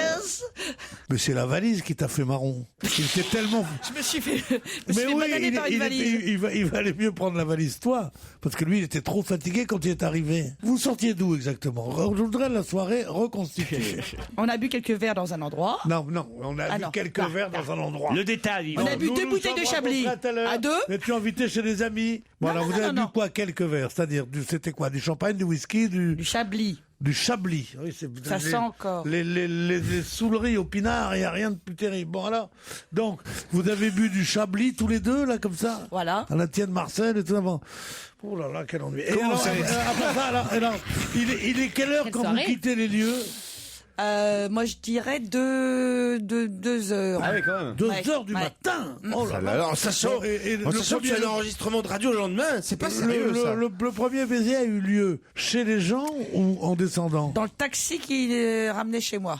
Mais c'est la valise qui t'a fait marron. Il était tellement. Je me suis fait. Mais oui, il valait mieux prendre la valise toi, parce que lui, il était trop fatigué quand il est arrivé. Vous sortiez d'où exactement? Je voudrais la soirée reconstituée. On a bu quelques verres dans un endroit. Non, on a bu quelques verres dans un endroit. Le détail. On a bu 2 bouteilles de Chablis. À 2. Et tu es invité chez des amis. Bon, alors vous avez bu quoi? Quelques verres. C'est-à-dire, c'était quoi? Du champagne, du whisky, du Chablis. Du Chablis. Oui, ça sent encore. Les souleries au pinard, il n'y a rien de plus terrible. Bon, alors, donc, vous avez bu du Chablis tous les deux, là, comme ça? Voilà. À la tienne Marcel et tout ça. Bon. Oh là là, quel ennui. Et alors, il est quelle heure quand vous quittez les lieux? Moi, je dirais 2 heures. Ah oui, quand même. 2 heures du matin. Oh là là. En sachant que tu as un enregistrement de radio le lendemain, c'est pas sérieux, ça. Le premier baiser a eu lieu chez les gens ou en descendant? Dans le taxi qui ramenait chez moi.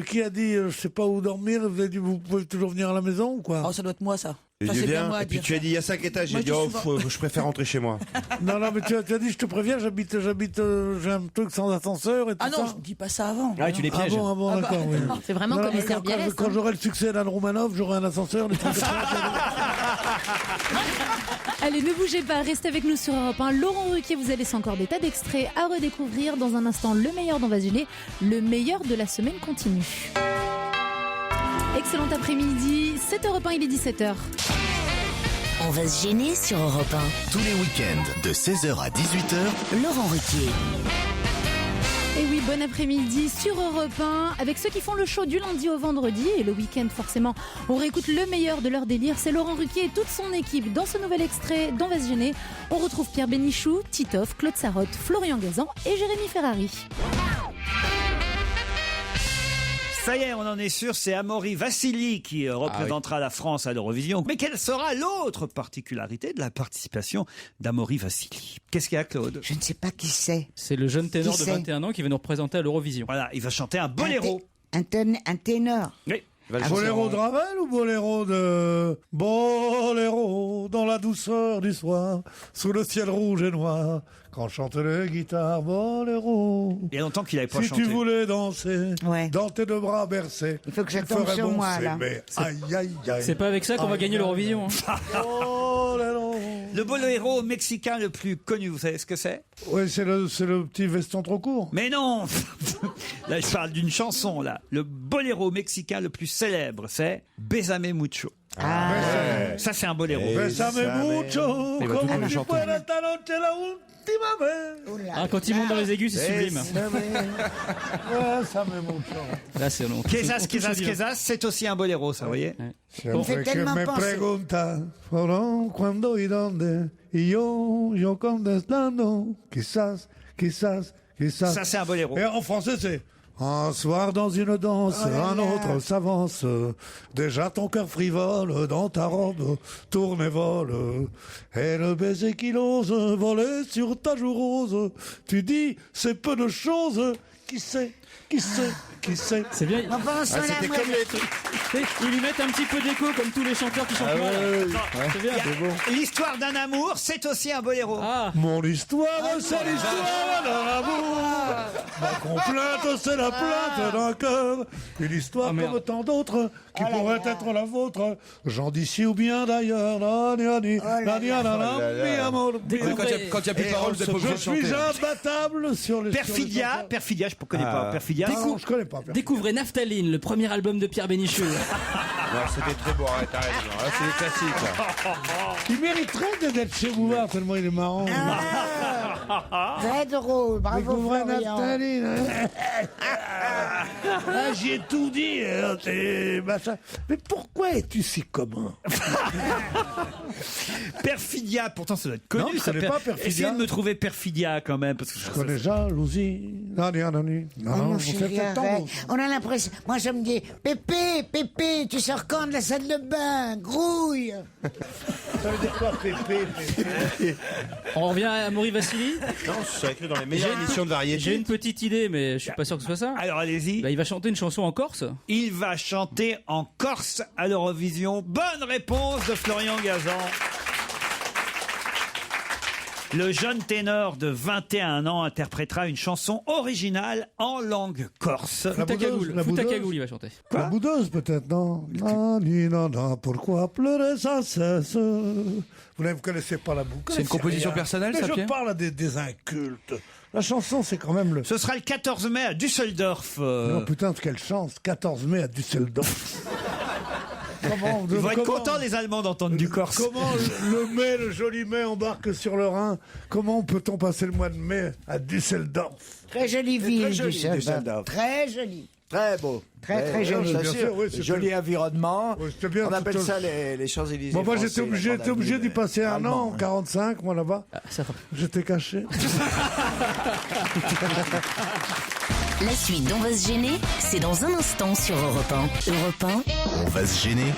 Qui a dit, je sais pas où dormir, vous avez dit, vous pouvez toujours venir à la maison ou quoi? Oh, ça doit être moi, ça. Et puis tu as dit, il y a 5 étages, j'ai dit, je préfère rentrer chez moi. Non, mais tu as dit, je te préviens, j'habite, j'ai un truc sans ascenseur et tout ça. Ah non, je dis pas ça avant. Ah, tu les pièges. Ah bon, d'accord, oui. C'est vraiment comme les Serbiales. Quand j'aurai le succès d'Anne Romanov, j'aurai un ascenseur, des trucs de ça. Allez, ne bougez pas, restez avec nous sur Europe 1. Laurent Ruquier vous a laissé encore des tas d'extraits à redécouvrir. Dans un instant, le meilleur d'On va se gêner. Le meilleur de la semaine continue. Excellent après-midi, 7h01, il est 17h. On va se gêner sur Europe 1. Tous les week-ends de 16h à 18h. Laurent Ruquier. Et oui, bon après-midi sur Europe 1 avec ceux qui font le show du lundi au vendredi et le week-end forcément. On réécoute le meilleur de leur délire. C'est Laurent Ruquier et toute son équipe dans ce nouvel extrait d'On va se gêner. On retrouve Pierre Bénichou, Titoff, Claude Sarraute, Florian Gazan et Jérémy Ferrari. Ça y est, on en est sûr, c'est Amaury Vassili qui représentera la France à l'Eurovision. Mais quelle sera l'autre particularité de la participation d'Amaury Vassili? Qu'est-ce qu'il y a, Claude? Je ne sais pas qui c'est. C'est le jeune ténor de 21 ans qui va nous représenter à l'Eurovision. Voilà, il va chanter un boléro. Un ténor. Oui. Boléro de Ravel ou boléro de... Boléro dans la douceur du soir, sous le ciel rouge et noir, quand chante les guitares, boléro. Il y a longtemps qu'il n'avait pas chanté. Si tu voulais danser, dans tes 2 bras bercés, il faut que ça tombe sur moi, là. Aïe, aïe, aïe. C'est pas avec ça qu'on va gagner l'Eurovision. Le boléro mexicain le plus connu, vous savez ce que c'est? Oui, c'est le petit veston trop court. Mais non. Là, je parle d'une chanson, là. Le boléro mexicain le plus célèbre, c'est Bésame Mucho. Ça, c'est un boléro. Bésame Mucho, comme si fuera esta noche la última vez. Ah, quand il monte dans les aigus, c'est sublime. Bésame Mucho. Là, c'est long. Quesas, c'est aussi un boléro, ça, vous voyez? Siempre que me pregunta cuándo y dónde, y yo contestando, quizás. Ça, c'est un boléro. Et en français, c'est un soir dans une danse, un autre s'avance. Déjà ton cœur frivole dans ta robe tourne et vole. Et le baiser qui ose voler sur ta joue rose. Tu dis, c'est peu de choses. Qui sait? C'est bien. C'était comme les trucs. Ils lui mettent un petit peu d'écho comme tous les chanteurs qui chantent mal. C'est bien. L'histoire d'un amour, c'est aussi un boléro. Mon histoire, c'est l'histoire d'un amour. Ma complainte, c'est la plainte d'un cœur. Une histoire comme tant d'autres qui pourrait être la vôtre. J'en d'ici ou bien d'ailleurs. Quand il n'y a plus de paroles, vous êtes pas obligé de chanter. Je suis imbattable sur les... Perfidia, je ne connais pas. Perfidia. Je connais pas. Découvrez Naphtaline, le premier album de Pierre Bénichou. Non, c'était très beau, arrête. Là, c'est des classiques. Il mériterait d'être chez vous, tellement il est marrant. Très drôle, bravo Découvrez Florian. Naphtaline. J'y ai tout dit. Mais pourquoi es-tu si commun? Perfidia, pourtant ça doit être connu. Non, je connais pas Perfidia. Essayez de me trouver Perfidia quand même. Parce que je connais jalousie. Non, on a l'impression. Moi, je me dis, Pépé, tu sors quand de la salle de bain? Grouille. Ça veut dire quoi, Pépé? On revient à Maury Vassili. Non, c'est écrit dans les meilleures émissions de variété. J'ai une petite idée, mais je suis pas sûr que ce soit ça. Alors allez-y. Bah, il va chanter une chanson en Corse. Il va chanter en Corse à l'Eurovision. Bonne réponse de Florian Gazan. Le jeune ténor de 21 ans interprétera une chanson originale en langue corse. Fouta Cagoule, il va chanter. La boudeuse, peut-être, non? Non, pourquoi pleurer sans cesse? Vous ne connaissez pas la boucle. C'est une composition personnelle, ça, Mais je Pierre? parle à des incultes. La chanson, c'est quand même le... Ce sera le 14 mai à Düsseldorf. Non, putain, quelle chance. 14 mai à Düsseldorf. Ils vont être contents, les Allemands, d'entendre du corse. Comment le joli mai embarque sur le Rhin? Comment peut-on passer le mois de mai à Düsseldorf? Très jolie ville, Düsseldorf. Très jolie. Très beau. Très joli. Bien sûr, joli environnement. Bien, on appelle ça les Champs-Élysées. Bon, moi, français, j'étais obligé d'y passer un an en 45, moi, là-bas. J'étais caché. La suite d'On va se gêner, c'est dans un instant sur Europe 1. Europe 1. On va se gêner.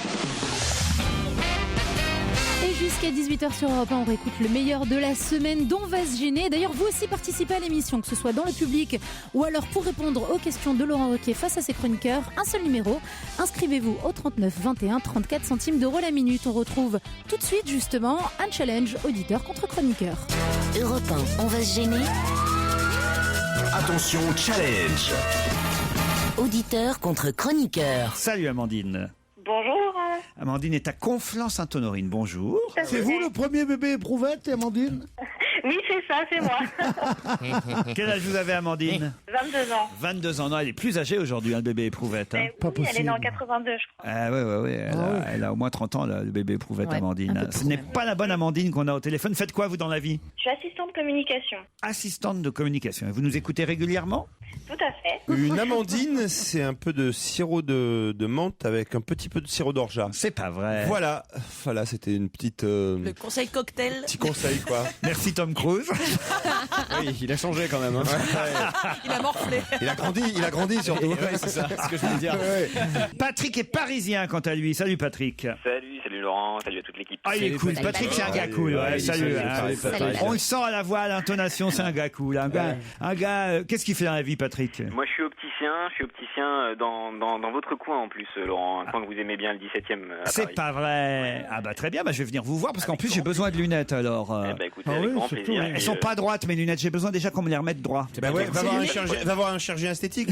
Et jusqu'à 18h sur Europe 1, on réécoute le meilleur de la semaine dont on va se gêner. D'ailleurs, vous aussi participez à l'émission, que ce soit dans le public ou alors pour répondre aux questions de Laurent Ruquier face à ses chroniqueurs. Un seul numéro. Inscrivez-vous au 39 21, 34 centimes d'euros la minute. On retrouve tout de suite, justement, un challenge auditeur contre chroniqueur. Europe 1, on va se gêner. Attention, challenge. Auditeur contre chroniqueur. Salut Amandine. Bonjour. Amandine est à Conflans-Sainte-Honorine. Bonjour. C'est vous le premier bébé éprouvette, Amandine? Oui, c'est ça, c'est moi. Quel âge vous avez, Amandine? 22 ans. 22 ans. Non, elle est plus âgée aujourd'hui, le bébé éprouvette. Hein. Oui, elle est née en 82, je crois. Ah ouais. Elle a au moins 30 ans, le bébé éprouvette, Ouais, Amandine. Ce n'est pas la bonne Amandine qu'on a au téléphone. Faites quoi, vous, dans la vie? Je suis assistante de communication. Assistante de communication. Et vous nous écoutez régulièrement? Tout à fait. Une amandine, c'est un peu de sirop de menthe avec un petit peu de sirop d'orgeat. C'est pas vrai. Voilà, c'était une petite... Le conseil cocktail. Petit conseil, quoi. Merci Tom Cruise. Oui, il a changé quand même. Hein. Il a morflé. Il a grandi surtout. Oui, c'est ça, c'est ce que je voulais dire. Patrick est parisien, quant à lui. Salut Patrick. Salut Laurent, salut à toute l'équipe. Ah, il est cool. Salut, Patrick, c'est un gars cool. Ouais, salut. On le sent à la voix, à l'intonation, c'est un gars cool. Un gars, qu'est-ce qu'il fait dans la vie, Patrick? Moi, je suis opticien dans votre coin en plus, Laurent, un coin que vous aimez bien, le 17e. C'est pas vrai. Ah bah très bien, je vais venir vous voir parce qu'en plus j'ai besoin de lunettes alors. Écoutez, avec grand plaisir. Elles sont pas droites mes lunettes, j'ai besoin déjà qu'on me les remette droit. Va voir un chirurgien esthétique.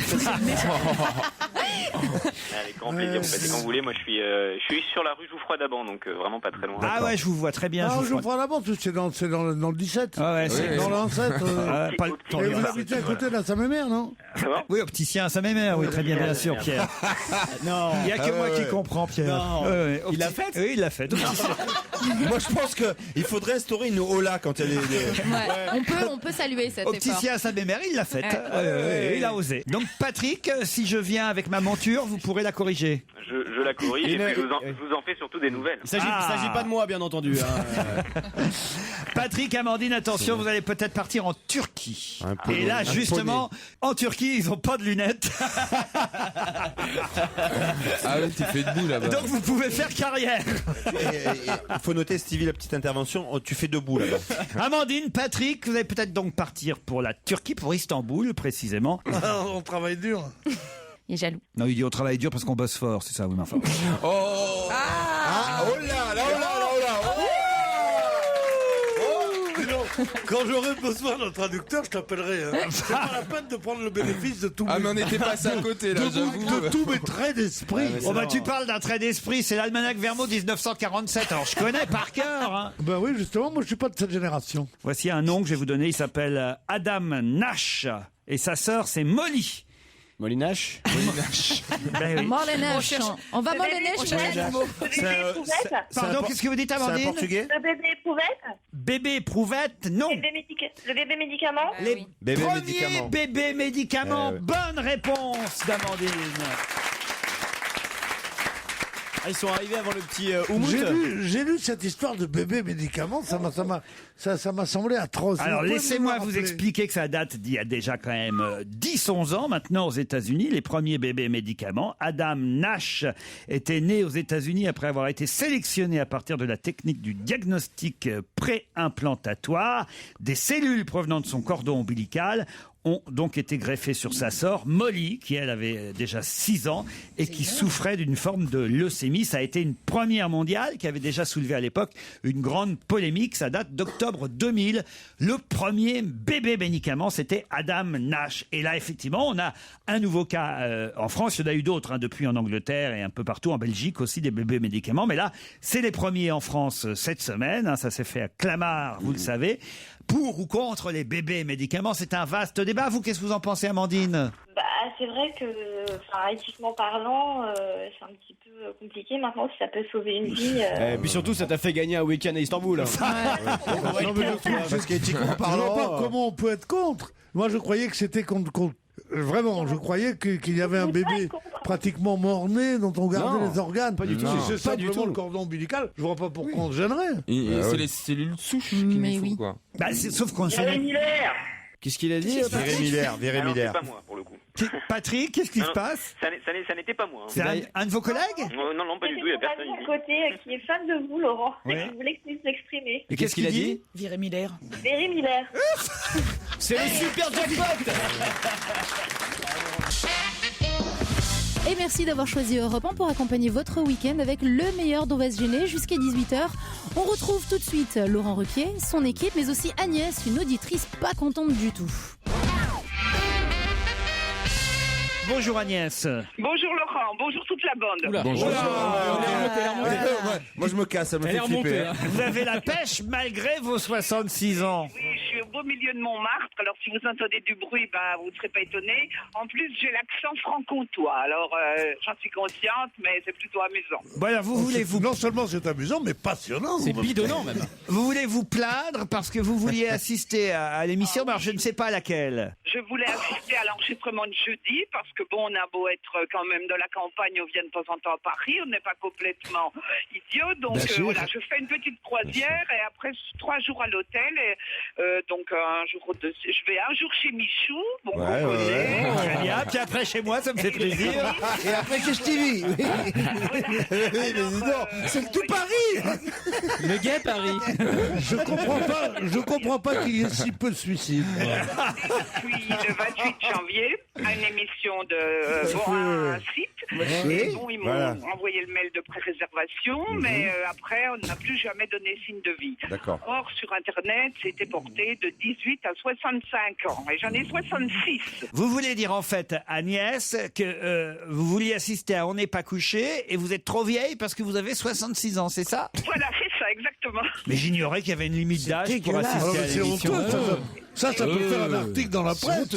Avec grand plaisir, vous passez quand vous voulez. Moi, je suis sur la rue Jouffroy-d'Aban, donc vraiment pas très loin. Ah ouais, je vous vois très bien. Ah, Jouffroy-d'Aban, c'est dans le 17. Ah ouais, c'est dans l'Ancêtre. Et vous habitez à côté de la Saint-Mémère, non? Oui, opticien à Saint-Mémère, oui, très bien sûr, Pierre. Non. Il n'y a que moi qui comprends, Pierre. Non. Il l'a fait? Oui, il l'a fait. Moi, je pense qu'il faudrait instaurer une Ola quand elle est... On peut saluer cet Opticien à Saint-Mémère, il l'a fait. Il a osé. Donc Patrick, si je viens avec ma monture, vous pourrez la corriger. Je la corrige et puis je vous en fais surtout des nouvelles. Il s'agit pas de moi, bien entendu. Hein. Patrick, Amandine, attention, vous allez peut-être partir en Turquie. Et là, justement, en Turquie, ils n'ont pas de lunettes. Ah ouais, tu fais debout là-bas. Donc vous pouvez faire carrière. Il faut noter, Stevie, la petite intervention. Tu fais debout là-bas. Amandine, Patrick, vous allez peut-être donc partir pour la Turquie, pour Istanbul précisément. On travaille dur. Il est jaloux. Non, il dit on travaille dur parce qu'on bosse fort, c'est ça, oui, mais enfin. Oh là. Quand j'aurai besoin d'un traducteur, je t'appellerai. C'est pas la peine de prendre le bénéfice de tout. Ah, mais on était passé à côté là, j'avoue. De tous mes traits d'esprit. Oh bah tu parles d'un trait d'esprit, c'est l'almanach Vermeau 1947. Alors je connais par cœur. Hein. Ben oui, justement, moi je suis pas de cette génération. Voici un nom que je vais vous donner. Il s'appelle Adam Nash et sa sœur c'est Molly. Molinache. Ben oui. Molenache. On va Pardon, qu'est-ce que vous dites, Amandine? C'est un portugais? Le bébé éprouvette. Bébé éprouvette, non. Le bébé médicament. Les Bébé premiers médicaments. bébés médicaments. Ouais. Bonne réponse d'Amandine. Ils sont arrivés avant le petit J'ai lu cette histoire de bébé médicament, ça m'a semblé atroce. Alors, Vous pouvez laissez-moi me vous rappeler expliquer que ça date d'il y a déjà quand même 10-11 ans maintenant aux États-Unis, les premiers bébés médicaments. Adam Nash était né aux États-Unis après avoir été sélectionné à partir de la technique du diagnostic pré-implantatoire. Des cellules provenant de son cordon ombilical ont donc été greffées sur sa sœur, Molly, qui elle avait déjà 6 ans et qui souffrait d'une forme de leucémie. Ça a été une première mondiale qui avait déjà soulevé à l'époque une grande polémique. Ça date d'octobre 2000. Le premier bébé médicament, c'était Adam Nash. Et là, effectivement, on a un nouveau cas en France. Il y en a eu d'autres depuis en Angleterre et un peu partout, en Belgique aussi, des bébés médicaments. Mais là, c'est les premiers en France cette semaine. Ça s'est fait à Clamart, vous le savez. Pour ou contre les bébés médicaments, c'est un vaste débat. Vous, qu'est-ce que vous en pensez, Amandine ? C'est vrai que, éthiquement parlant, c'est un petit peu compliqué maintenant si ça peut sauver une vie. Et puis surtout, ça t'a fait gagner un week-end à Istanbul. Non, mais le truc, Parce qu'éthiquement je vois parlant. pas comment on peut être contre. Moi, je croyais que c'était contre. Vraiment, je croyais qu'il y avait un bébé pratiquement mort-né dont on gardait les organes. Pas du tout. Si c'est Pas du simplement tout. le cordon ombilical, je vois pas pourquoi on se gênerait. C'est les cellules souches qu'il nous faut, quoi. Sauf qu'on se Miller. Qu'est-ce qu'il a dit Véry Miller. C'est pas moi, pour le coup. Patrick, qu'est-ce qui se passe ? Ça n'était pas moi. C'est un de vos collègues ? Non, pas du tout, il n'y a personne à ici. côté qui est fan de vous, Laurent, Oui. et qui voulait que tu puisses l'exprimer. Et qu'est-ce qu'il a dit Viré Miller. Véry Miller. C'est le super jackpot. Et merci d'avoir choisi Europe 1 pour accompagner votre week-end avec le meilleur d'On va se gêner jusqu'à 18h. On retrouve tout de suite Laurent Ruquier, son équipe, mais aussi Agnès, une auditrice pas contente du tout. Bonjour Agnès. Bonjour Laurent, bonjour toute la bande. Oula. Bonjour. Moi je me casse, ça me fait flipper. Vous avez la pêche malgré vos 66 ans. Oui, je suis au beau milieu de Montmartre, alors si vous entendez du bruit, vous ne serez pas étonnés. En plus, j'ai l'accent franc-comtois, alors j'en suis consciente, mais c'est plutôt amusant. Voilà, Non seulement c'est amusant, mais passionnant. C'est bidonnant même. Vous voulez vous plaindre parce que vous vouliez assister à l'émission, mais alors je ne sais pas laquelle. Je voulais assister à l'enregistrement de jeudi, parce que on a beau être quand même de la campagne, on vient de temps en temps à Paris, on n'est pas complètement idiot, donc voilà, je fais une petite croisière et après 3 jours à l'hôtel, et donc je vais un jour chez Michou, bon, Très bien, puis après chez moi, ça me fait plaisir. Et après chez Stevie. C'est le tout Paris. Le gay Paris. Je comprends pas qu'il y ait si peu de suicides. Depuis le 28 janvier, à une émission de un site. Et bon, ils m'ont envoyé le mail de pré-réservation, mais après, on n'a plus jamais donné signe de vie. D'accord. Or, sur Internet, c'était porté de 18 à 65 ans. Et j'en ai 66. Vous voulez dire en fait, Agnès, que vous vouliez assister à On n'est pas couché et vous êtes trop vieille parce que vous avez 66 ans, c'est ça ? Voilà, c'est ça, exactement. Mais j'ignorais qu'il y avait une limite d'âge pour assister à C'est l'émission. honteux, ça peut faire un article dans la presse.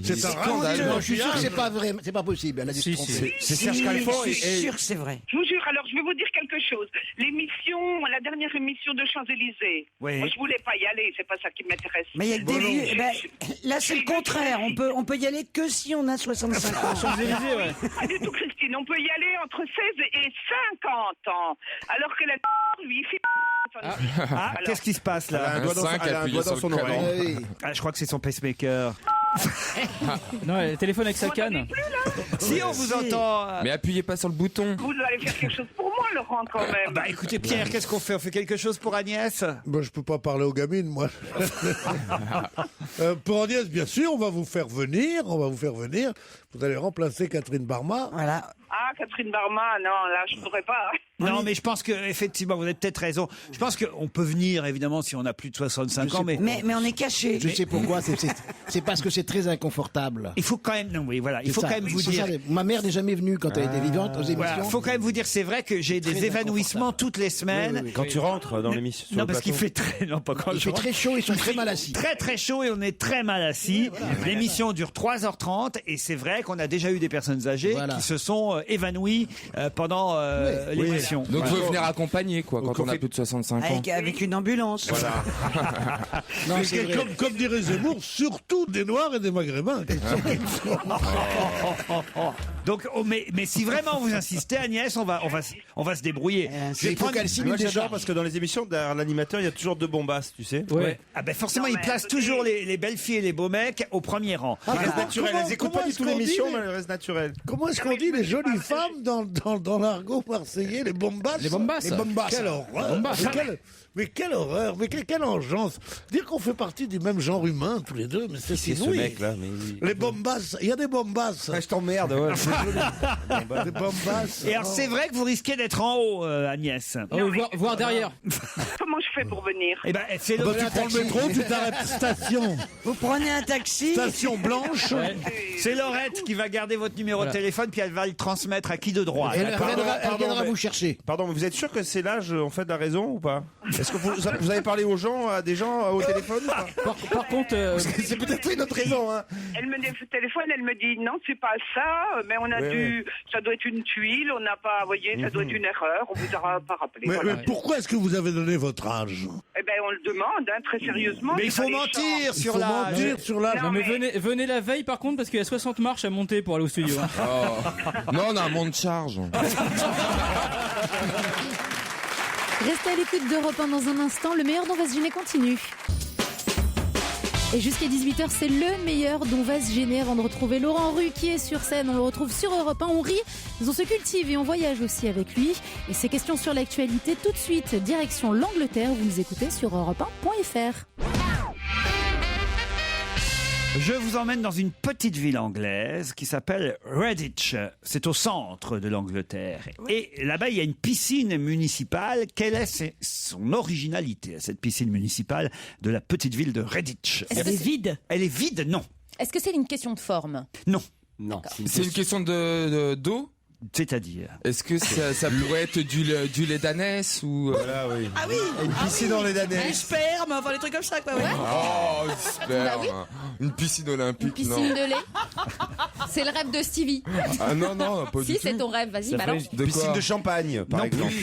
C'est un scandale. Je suis sûr que c'est pas vrai, c'est pas possible. Elle a dû se tromper. C'est Serge Calfon. Je suis sûr que c'est vrai. Je vous jure, alors je vais vous dire quelque chose. La dernière émission de Champs-Élysées, Oui. moi je voulais pas y aller, c'est pas ça qui m'intéresse. Mais il y a que des vieux. Là, c'est le contraire. On peut y aller que si on a 65 ans. Pas du tout, Christine. On peut y aller entre 16 et 50 ans. Alors que la lui, il fait... Alors, Qu'est-ce qui se passe là ? Elle a un doigt dans son oreille. Je crois que c'est son pacemaker. Non, elle téléphone avec sa canne. Si on vous entend. Mais appuyez pas sur le bouton. Vous allez faire quelque chose pour moi, Laurent, quand même. Écoutez, Pierre, qu'est-ce qu'on fait ? On fait quelque chose pour Agnès ? Je peux pas parler aux gamines, moi. Pour Agnès, bien sûr, on va vous faire venir. Vous allez remplacer Catherine Barma. Voilà. Ah, Catherine Barma, non, là, je pourrais pas. Non, mais je pense que effectivement, vous avez peut-être raison. Je pense qu'on peut venir, évidemment, si on a plus de 65 ans, mais on est caché. Je sais pourquoi. C'est parce que c'est très inconfortable. il faut quand même, il faut quand même vous dire. Ma mère n'est jamais venue quand elle était vivante aux émissions. Voilà, faut quand même vous dire, c'est vrai que j'ai des évanouissements toutes les semaines. Quand tu rentres dans l'émission. Non, parce qu'il fait très, non pas quand Il je fait rentre. très chaud, ils sont très mal assis. Très très chaud et on est très mal assis. L'émission dure 3h30 et c'est vrai qu'on a déjà eu des personnes âgées qui se sont évanoui pendant l'émission. Donc il faut venir accompagner quoi quand on a plus de 65 ans. Avec une ambulance. Voilà. Mais comme dirait Zemmour, surtout des Noirs et des Maghrébins. Donc, mais si vraiment vous insistez, Agnès, on va se débrouiller. Moi j'adore parce que dans les émissions derrière l'animateur il y a toujours deux bombasses, tu sais. Ouais. Ah ben forcément, il place toujours les belles filles et les beaux mecs au premier rang. Elles restent naturelles, elles écoutent pas du tout l'émission, mais elles restent naturelles. Comment est-ce qu'on dit les jolies femmes dans l'argot marseillais, les bombasses? Les bombasses. Les bombasses. Quelle horreur. Mais quelle horreur, mais quelle engeance. Dire qu'on fait partie du même genre humain, tous les deux, mais c'est ce inouï. mec-là, mais oui. Les bombasses, il y a des bombasses. Je t'emmerde, ouais. Des bombasses. Et alors, c'est vrai que vous risquez d'être en haut, Agnès. Voir derrière. Comment je fais pour venir? Eh ben, c'est Tu prends le métro, tu t'arrêtes station. Vous prenez un taxi. Station Blanche. C'est Laurette qui va garder votre numéro de téléphone, puis elle va le transmettre à qui de droit. Elle viendra vous chercher. Pardon, mais vous êtes sûr que c'est l'âge en fait de la raison ou pas? Est-ce que vous avez parlé aux gens, à des gens au téléphone ou pas? Par contre, c'est peut-être une autre raison. Hein. Elle me téléphone, elle me dit non, c'est pas ça, mais on a ça doit être une tuile, on n'a pas, vous voyez, ça doit être une erreur, on vous aura pas rappelé. Mais pourquoi est-ce que vous avez donné votre âge? Eh ben, on le demande, très sérieusement. Mais il faut mentir sur l'âge. Non, mais venez la veille par contre parce qu'il y a 60 marches à monter pour aller au studio. Hein. Oh. Non, on a un monde de charge. Restez à l'écoute d'Europe 1 dans un instant. Le meilleur dont va se gêner continue. Et jusqu'à 18h, c'est le meilleur dont va se gêner avant de retrouver Laurent Ruquier sur scène. On le retrouve sur Europe 1, on rit, on se cultive et on voyage aussi avec lui. Et ces questions sur l'actualité, tout de suite, direction l'Angleterre. Vous nous écoutez sur europe1.fr. Je vous emmène dans une petite ville anglaise qui s'appelle Redditch. C'est au centre de l'Angleterre. Et là-bas, il y a une piscine municipale. Quelle est son originalité, cette piscine municipale de la petite ville de Redditch? Elle est vide. Elle est vide, non. Est-ce que c'est une question de forme? Non. C'est une question d'eau? C'est-à-dire? Est-ce que ça pourrait être du lait d'ânesse ou... Voilà, oui. Ah oui. Une piscine dans les Du d'ânesse. sperme, enfin des trucs comme ça, quoi. Ouais. Oh, super. Bah oui. Une piscine olympique, Une piscine de lait. C'est le rêve de Stevie. Ah non, pas du Si, tout. c'est ton rêve, vas-y, balance. Une piscine de champagne, par exemple.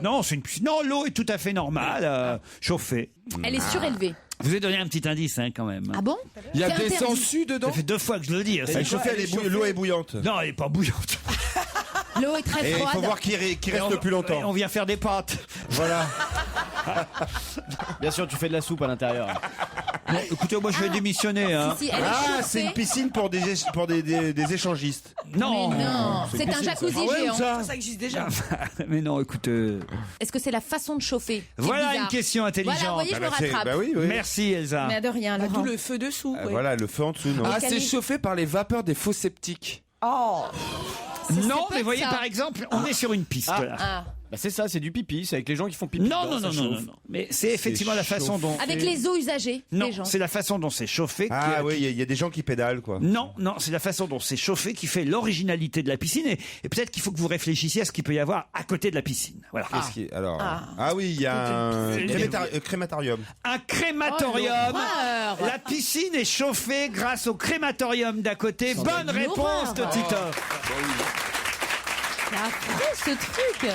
Non, c'est une piscine. Non, l'eau est tout à fait normale, chauffée. Elle est surélevée. Je vous ai donné un petit indice quand même. Ah bon? Il y a C'est des interdit. sangsues dedans? Ça fait 2 fois que je le dis. Elle est chauffée, l'eau est bouillante. Non, elle n'est pas bouillante. L'eau est très Et il froide. faut voir qui reste le plus longtemps. On vient faire des pâtes. Voilà. Bien sûr, tu fais de la soupe à l'intérieur. Bon, écoutez, moi je vais démissionner. Hein. Si, elle est chauffée. C'est une piscine pour des échangistes. Non. Mais non, c'est un jacuzzi géant. Ça existe déjà. Mais non, écoutez. Est-ce que c'est la façon de chauffer? C'est Voilà bizarre. une question intelligente. Voilà, vous voyez, je me rattrape. Bah oui. Merci Elsa. Mais de rien, D'où Laurent. le feu dessous. ouais. Voilà, le feu en dessous, non. Ah, quelle c'est est- chauffé par les vapeurs des faux septiques. Oh. Non, peut mais être voyez ça. par exemple, on est sur une piste. là. Ah. Bah c'est ça, c'est du pipi, c'est avec les gens qui font pipi. Non, dedans, non, ça non, non, chauffe. non. Mais c'est effectivement la façon dont. Avec les eaux usagées Non, des gens. c'est la façon dont c'est chauffé. Ah qui- oui, il y a des gens qui pédalent, quoi. Non, c'est la façon dont c'est chauffé qui fait l'originalité de la piscine. Et peut-être qu'il faut que vous réfléchissiez à ce qu'il peut y avoir à côté de la piscine. Voilà. Alors, oui, il y a un crématorium. Un crématorium. Oh, l'horreur. La piscine est chauffée grâce au crématorium d'à côté. Bonne une réponse horreur. de Titoff. C'est affreux ce truc.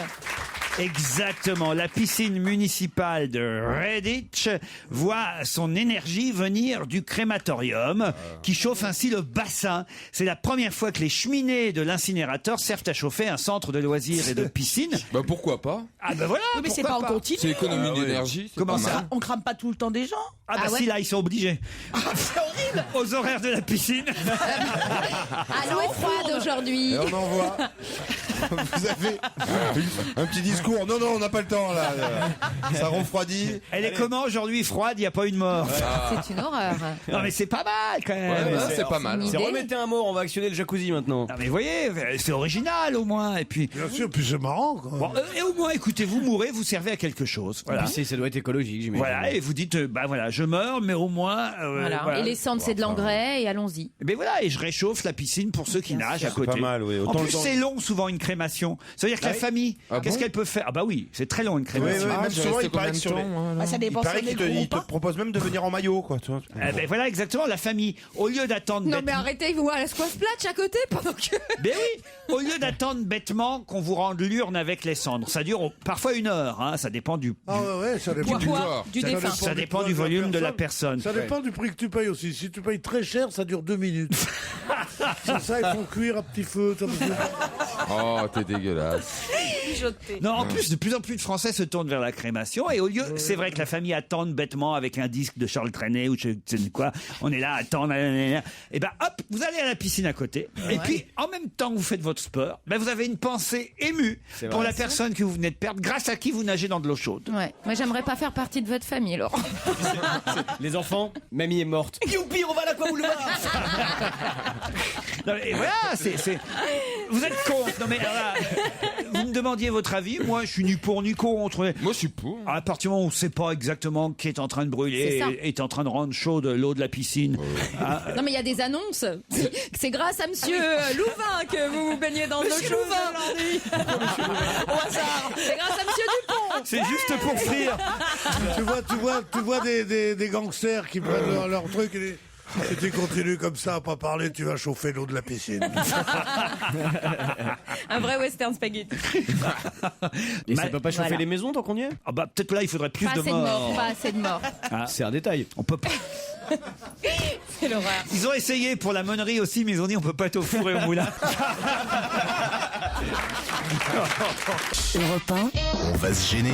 Exactement. La piscine municipale de Redditch voit son énergie venir du crématorium qui chauffe ainsi le bassin. C'est la première fois que les cheminées de l'incinérateur servent à chauffer un centre de loisirs et de piscine. Bah pourquoi pas? Ah ben voilà. Oui, mais c'est pourquoi pas en continu. C'est économie d'énergie. c'est Comment pas ça mal. On crame pas tout le temps des gens. Ah bah Ah ouais. si, là ils sont obligés. C'est horrible. Aux horaires de la piscine. Ah, l'eau est froide aujourd'hui. Et on envoie. Vous avez un petit discours. Non, on n'a pas le temps, là. Ça refroidit. Elle est comment aujourd'hui? Froide, il n'y a pas une mort. C'est une horreur. Non mais c'est pas mal quand même. Ouais, c'est pas mal. C'est remettez un mort, on va actionner le jacuzzi maintenant. Non mais vous voyez, c'est original au moins. Et puis, Bien sûr, puis c'est marrant. Quoi. bon, et au moins, écoutez, vous mourrez, vous servez à quelque chose. Voilà. Puis ça doit être écologique, j'imagine. Voilà, et vous dites, bah voilà, je meurs, mais au moins. Voilà. Et les cendres, c'est de l'engrais et allons-y. Mais voilà, et je réchauffe la piscine pour ceux qui nagent à côté. Pas mal, oui. En Autant plus, c'est long souvent une crémation. Ça veut dire que la famille, Ah qu'est-ce bon qu'elle peut faire? faire. Ah bah oui, c'est très long une Oui, crémation. même souvent, il paraît que sur les... Ça dépend Il paraît si on est qu'il gros ou te pas. propose même de venir en maillot, quoi. Tu vois. Eh ben voilà exactement la famille. Au lieu d'attendre Non mais bêtement- arrêtez, vous à la squash platch à côté pendant que... Ben oui, au lieu d'attendre bêtement qu'on vous rende l'urne avec les cendres, ça dure parfois 1 heure, hein, ça dépend du ça dépend du défunt. Ça dépend du volume de la personne. Ça dépend du prix que tu payes aussi. Si tu payes très cher, ça dure 2 minutes. C'est ça, ils font cuire à petit feu. Oh, t'es dégueulasse. Non, en plus, de plus en plus de Français se tournent vers la crémation et au lieu, c'est vrai que la famille attend bêtement avec un disque de Charles Trenet ou je sais pas quoi, on est là à attendre, et ben hop, vous allez à la piscine à côté et puis en même temps que vous faites votre sport, ben vous avez une pensée émue C'est pour vrai. la personne que vous venez de perdre, grâce à qui vous nagez dans de l'eau chaude. Ouais, moi j'aimerais pas faire partie de votre famille, Laurent. Les enfants, mamie est morte. Youpi, on va à l'aquaboulevard. Non, et voilà, vous êtes contre. Non mais alors là, vous me demandiez votre avis. Moi, je suis ni pour ni contre. Moi, je suis pour. À partir du moment où on ne sait pas exactement qui est en train de brûler C'est ça. et est en train de rendre chaude l'eau de la piscine. Ah, Non mais il y a des annonces. C'est grâce à monsieur Louvain que vous vous baignez dans l'eau Monsieur chaude. Louvain, au hasard. C'est grâce à monsieur Dupont. c'est juste pour rire. tu vois des gangsters qui prennent leur truc et disent, si tu continues comme ça à pas parler, tu vas chauffer l'eau de la piscine. Un vrai western spaghetti. Et ça peut pas chauffer Voilà. les maisons tant qu'on y est? Ah bah peut-être là, il faudrait plus Pas de assez de morts. morts, pas assez de morts. Ah, C'est un détail. on peut pas. C'est l'horreur. Ils ont essayé pour la monnerie aussi, mais ils ont dit on peut pas être au four et au moulin. Europe 1, On va se gêner.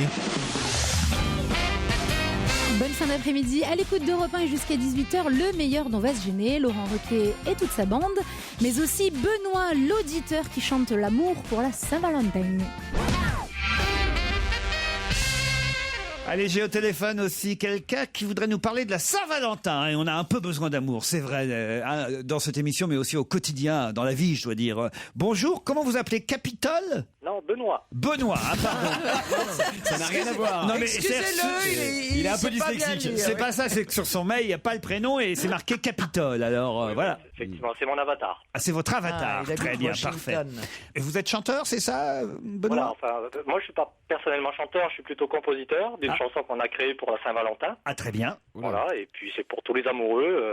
Bonne fin d'après-midi à l'écoute d'Europe 1 et jusqu'à 18h, le meilleur dont va se gêner, Laurent Ruquier et toute sa bande, mais aussi Benoît, l'auditeur qui chante l'amour pour la Saint-Valentin. Allez, j'ai au téléphone aussi quelqu'un qui voudrait nous parler de la Saint-Valentin. Et on a un peu besoin d'amour, c'est vrai, dans cette émission, mais aussi au quotidien, dans la vie, je dois dire. Bonjour, comment vous appelez? Capitole? Non, Benoît. Benoît, ah pardon. Ça n'a rien à voir. Non, mais Excusez-le, il est un peu sait pas bien dyslexique. lire. c'est pas ça, c'est que sur son mail, il n'y a pas le prénom et c'est marqué Capitole. Alors, voilà. Effectivement, c'est mon avatar. Ah, c'est votre avatar. il habite Très bien, Washington. parfait. Et vous êtes chanteur, c'est ça, Benoît? Voilà, enfin, moi je suis pas personnellement chanteur, je suis plutôt compositeur d'une chanson qu'on a créée pour la Saint-Valentin. Ah, très bien. Voilà, et puis c'est pour tous les amoureux.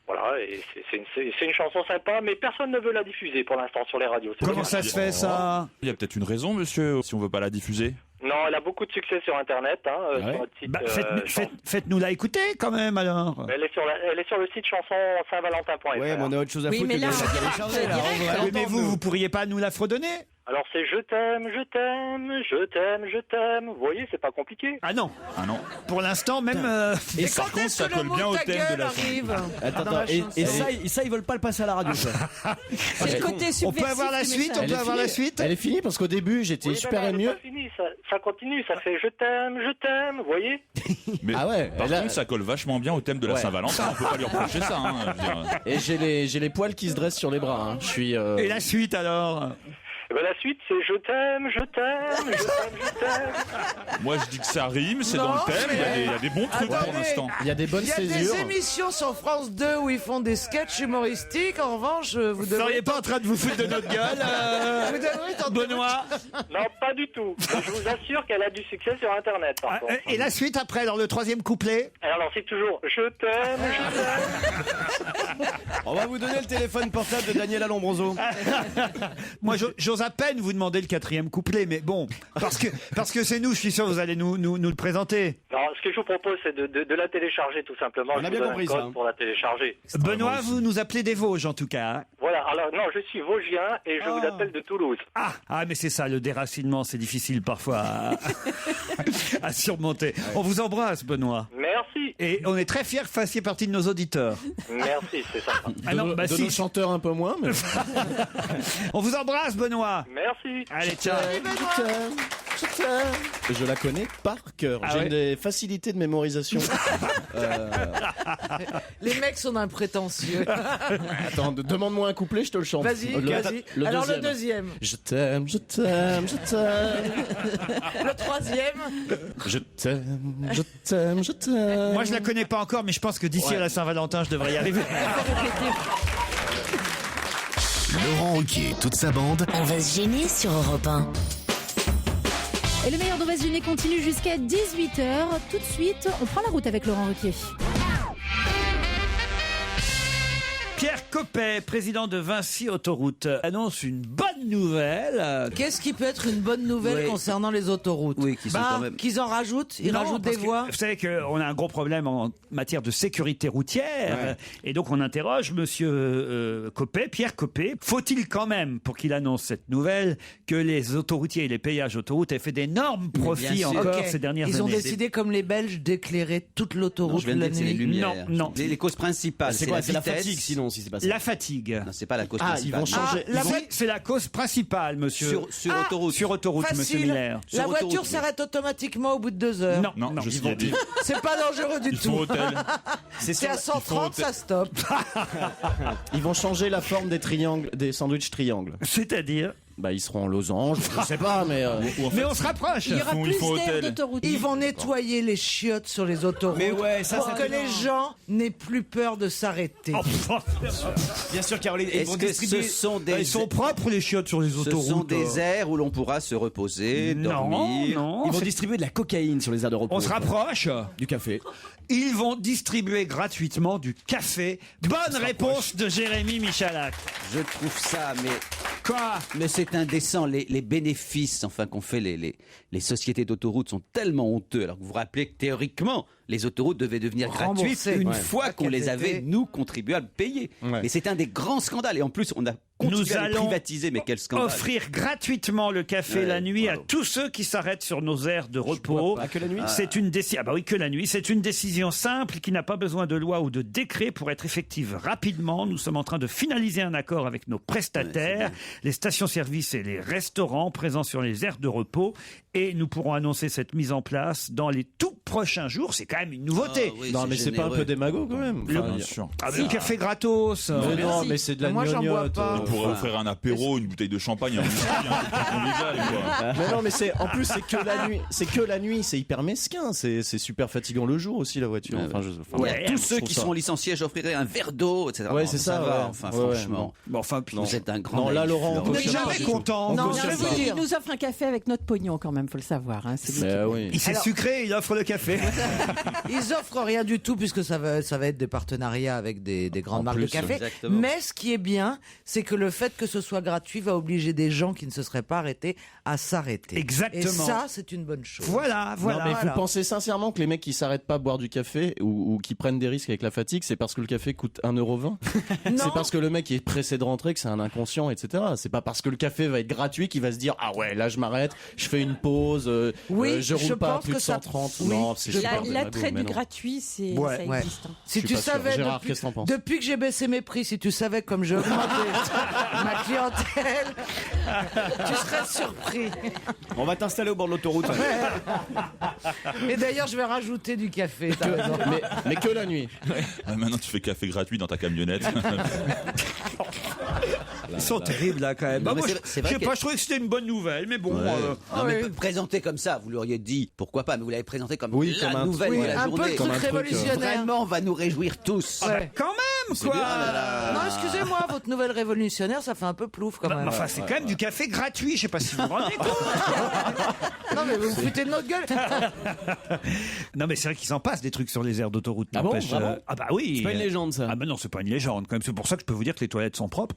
Voilà, et c'est une chanson sympa, mais personne ne veut la diffuser pour l'instant sur les radios. C'est Comment dommage. ça se fait, ça? Il y a peut-être une raison, monsieur, si on veut pas la diffuser. Non, elle a beaucoup de succès sur Internet, sur notre site. Bah, faites-nous la écouter quand même, alors. Elle est sur le site chanson saint-valentin.fr. Ouais, mais on a autre chose à Oui, foutre mais que là, de la en télécharger, là. direct, On va Oui, mais l'entendre, nous. vous pourriez pas nous la fredonner? Alors c'est je t'aime, je t'aime, je t'aime, je t'aime. Vous voyez, c'est pas compliqué. Ah non. Ah non. Pour l'instant, même. Et Par contre, ça colle bien au thème de la chanson. Attends, et ça, ils veulent pas le passer à la radio, ça. C'est le côté subversif. On peut avoir la du suite? message. On peut avoir la suite? Elle est finie parce qu'au début, j'étais Oui, super mais non, elle est ému. pas finie, ça continue, ça fait je t'aime, vous voyez. Mais Ah ouais, par là- contre, ça colle vachement bien au thème de la Ouais. Saint-Valentin. On peut pas lui reprocher ça. Hein, je veux dire. Et j'ai les poils qui se dressent sur les bras. Hein. Je suis. Et la suite, alors? Et ben la suite, c'est je t'aime, je t'aime, je t'aime, je t'aime. Moi, je dis que ça rime, c'est Non, dans le thème. Il y a des bons trucs pour Attendez. l'instant. Il y a des bonnes Il y a césures. des émissions sur France 2 où ils font des sketchs humoristiques. En revanche, vous Vous devriez seriez pas en train de vous foutre de notre gueule, Vous devriez tenter Benoît? Non, pas du tout. Je vous assure qu'elle a du succès sur Internet. Par Ah, contre. Et la suite après, dans le troisième couplet? Alors c'est toujours je t'aime, je t'aime. On va vous donner le téléphone portable de Daniel Alombroso. Moi, j'ose à peine vous demander le quatrième couplet, mais bon, parce que c'est nous, je suis sûr, vous allez nous le présenter. Non, ce que je vous propose, c'est de la télécharger tout simplement. On a Je vous bien donne compris un code ça, hein. pour la télécharger. Benoît, vous nous appelez des Vosges, en tout cas. Hein. Voilà. Alors non, je suis Vosgien et je vous appelle de Toulouse. Ah, mais c'est ça, le déracinement, c'est difficile parfois à surmonter. On vous embrasse, Benoît. Merci. Et on est très fiers que vous fassiez partie de nos auditeurs. Merci, c'est sympa. Ah non, bah de si. nos chanteurs un peu moins. Mais... On vous embrasse, Benoît. Merci. Allez, ciao. Je la connais par cœur. Ah J'ai ouais des facilités de mémorisation. Les mecs sont d'un prétentieux. Attends, demande-moi un couplet, je te le chante. Vas-y, vas-y. Alors le deuxième. Je t'aime, je t'aime, je t'aime. Le troisième. Je t'aime, je t'aime, je t'aime. Moi, je la connais pas encore, mais je pense que d'ici à la Saint-Valentin, je devrais y arriver. Laurent Ruquier et toute sa bande. on va se gêner sur Europe 1. Et le meilleur d'On va se gêner continue jusqu'à 18h. Tout de suite, on prend la route avec Laurent Ruquier. Pierre Coppet, président de Vinci Autoroute, annonce une bonne nouvelle. Qu'est-ce qui peut être une bonne nouvelle concernant les autoroutes? Oui, qui sont quand même... Qu'ils en rajoutent? Ils Non, rajoutent parce des que voies? Vous savez qu'on a un gros problème en matière de sécurité routière. Et donc on interroge monsieur Coppet, Pierre Coppet. Faut-il quand même, pour qu'il annonce cette nouvelle, que les autoroutiers et les péages autoroutes aient fait d'énormes profits encore ces dernières années? Ils ont décidé, comme les Belges, d'éclairer toute l'autoroute la nuit. Non. Les causes principales, c'est quoi? C'est la fatigue, sinon, si c'est pas ça. La fatigue. Non, c'est pas la cause Ah, principale. ils vont changer. C'est la cause principale, monsieur. Sur autoroute. Sur autoroute, Facile. monsieur Miller. La voiture s'arrête automatiquement au bout de 2 heures. Non, je suis dit. C'est pas dangereux du Il tout. faut hôtel. C'est à 130, ça stoppe. Ils vont changer la forme des triangles, des sandwichs triangles. C'est-à-dire? Bah, ils seront en losange, je sais pas, mais. Mais on se rapproche. Il y aura plus d'air d'autoroute. Ils vont nettoyer les chiottes sur les autoroutes pour que les gens n'aient plus peur de s'arrêter. Bien sûr, Caroline. Est-ce que ce sont des... Ils sont propres, les chiottes sur les autoroutes. Ce sont des aires où l'on pourra se reposer, dormir. Non. Ils vont distribuer de la cocaïne sur les aires de repos. On se rapproche. Du café. Ils vont distribuer gratuitement du café. Bonne réponse de Jérémy Michalak. Je trouve ça, mais... Quoi? Mais c'est indécent. Les bénéfices, enfin, qu'ont fait les sociétés d'autoroutes sont tellement honteux. Alors que vous vous rappelez que théoriquement, les autoroutes devaient devenir gratuites une fois qu'on les avait, nous, contribuables, payés. Mais c'est un des grands scandales. Et en plus, on a continué à les privatiser. Mais quel scandale. Offrir gratuitement le café la nuit à tous ceux qui s'arrêtent sur nos aires de repos. Que la nuit. C'est une décision. Ah bah oui, que la nuit. C'est une décision simple qui n'a pas besoin de loi ou de décret pour être effective rapidement. Nous sommes en train de finaliser un accord avec nos prestataires, les stations-service et les restaurants présents sur les aires de repos. Et nous pourrons annoncer cette mise en place dans les tout prochains jours. C'est quand même une nouveauté. Non, mais c'est pas un peu démago quand même. Bien sûr. Le café gratos. Mais non, mais c'est de la gnognotte. On pourrait offrir un apéro, une bouteille de champagne, un whisky, un truc convivial, quoi. Mais non, mais en plus c'est que la nuit. C'est que la nuit, c'est hyper mesquin. C'est super fatigant le jour aussi la voiture. Tous ceux qui sont licenciés, j'offrirai un verre d'eau, etc. Ouais, c'est ça. Va, enfin, franchement. Bon, enfin, vous êtes un grand. Non, là, Laurent, on n'est jamais content. Non, je vais vous dire, il nous offre un café avec notre pognon quand même, faut le savoir. Hein. Il s'est sucré, il offre le café. Ils offrent rien du tout puisque ça va être des partenariats avec des grandes marques de café. Exactement. Mais ce qui est bien, c'est que le fait que ce soit gratuit va obliger des gens qui ne se seraient pas arrêtés à s'arrêter. Exactement. Et ça, c'est une bonne chose. Voilà. Non, mais vous pensez sincèrement que les mecs qui s'arrêtent pas à boire du café ou qui prennent des risques avec la fatigue, c'est parce que le café coûte 1,20 €? C'est parce que le mec est pressé de rentrer, que c'est un inconscient, etc. C'est pas parce que le café va être gratuit qu'il va se dire ah ouais, là je m'arrête, je fais une pause, je roule pas à plus de 130. Non, c'est l'attrait du gratuit, ça existe. Si tu savais, Gérard, qu'est-ce que t'en penses? depuis que j'ai baissé mes prix, si tu savais comme j'ai augmenté ma clientèle, tu serais surpris. On va t'installer au bord de l'autoroute. Et d'ailleurs, je vais rajouter du café. Mais que la nuit. Maintenant, tu fais café gratuit dans ta camionnette. Ils sont terribles là quand même. Non, moi, mais je sais pas, je trouvais que c'était une bonne nouvelle, mais bon. Non, mais présenté comme ça, vous l'auriez dit, pourquoi pas, mais vous l'avez présenté comme la nouvelle de la un journée. peu le truc révolutionnaire. Vraiment, on va nous réjouir tous. Quand même, quoi. Non, excusez-moi, votre nouvelle révolutionnaire, ça fait un peu plouf quand même. Enfin, c'est quand même du café gratuit. Je sais pas si vous vous rendez compte. Non, mais vous me foutez de notre gueule. Non, mais c'est vrai qu'il s'en passe des trucs sur les aires d'autoroute. Ah bon, vraiment Ah bah oui. C'est pas une légende, ça. Ah bah non, c'est pas une légende quand même. C'est pour ça que je peux vous dire que les toilettes sont propres.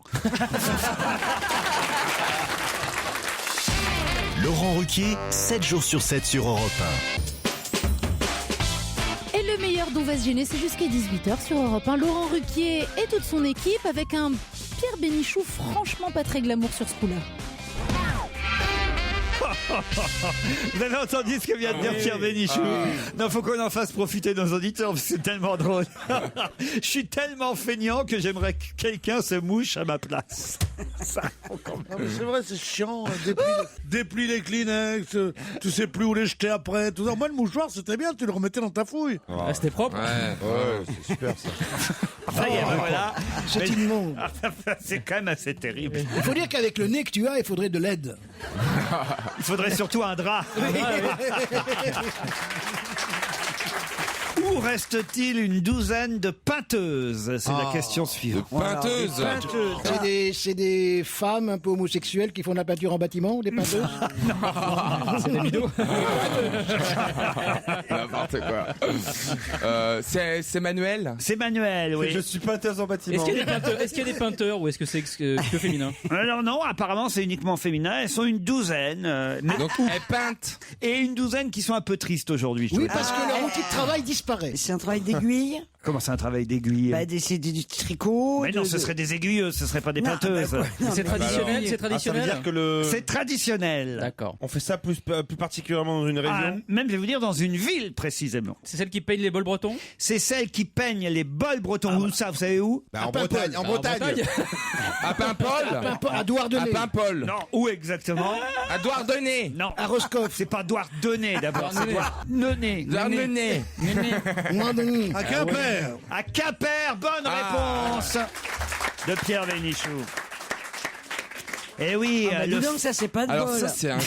Laurent Ruquier, 7 jours sur 7 sur Europe 1. Et le meilleur d'On va se gêner, c'est jusqu'à 18h sur Europe 1. Laurent Ruquier et toute son équipe avec un Pierre Bénichou franchement pas très glamour sur ce coup-là. Vous avez entendu ce que vient de dire Pierre Bénichou? Non, faut qu'on en fasse profiter nos auditeurs, parce que c'est tellement drôle. Je suis tellement feignant que j'aimerais que quelqu'un se mouche à ma place. Ça, c'est vrai, c'est chiant. Déplie les Kleenex, tu sais plus où les jeter après. Tout ça. Moi, le mouchoir, c'était bien, tu le remettais dans ta fouille. C'était propre. Ouais, c'est super ça. voilà. C'est immonde. C'est quand même assez terrible. Il faut dire qu'avec le nez que tu as, il faudrait de l'aide. Il faudrait surtout un drap. Où Où reste-t-il une douzaine de peinteuses? C'est la question suivante. Peinteuses. C'est des femmes un peu homosexuelles qui font de la peinture en bâtiment, des peinteuses. C'est des midos. N'importe quoi. C'est Manuel. C'est Manuel, oui. Je suis peinteuse en bâtiment. Est-ce qu'il y a des peinteurs ou est-ce que c'est que féminin? Alors non, apparemment c'est uniquement féminin. Elles sont une douzaine. Donc elles peintent. Et une douzaine qui sont un peu tristes aujourd'hui. Oui, parce que leur outil de travail disparaît. C'est un travail d'aiguille. Comment c'est un travail d'aiguille? C'est du tricot. Mais non, ce seraient des aiguilleuses, ce seraient pas des peinteuses. C'est traditionnel, c'est traditionnel. Ça veut dire que C'est traditionnel. D'accord. on fait ça plus particulièrement dans une région. Même, je vais vous dire, dans une ville précisément. C'est celle qui peigne les bols bretons? C'est celle qui peigne les bols bretons. Où ça, vous savez où? En Bretagne. En Bretagne. À Paimpol. À Douarnenez. À Paimpol. Non, où exactement? À Douarnenez. Non. À Roscoff. C'est pas Douarnenez d'abord, c'est Douarnenez. Douarnenez. À Quimper. À Quimper, bonne réponse de Pierre Bénichou. Eh oui, Dis donc, ça c'est pas de Alors bol. ça c'est un...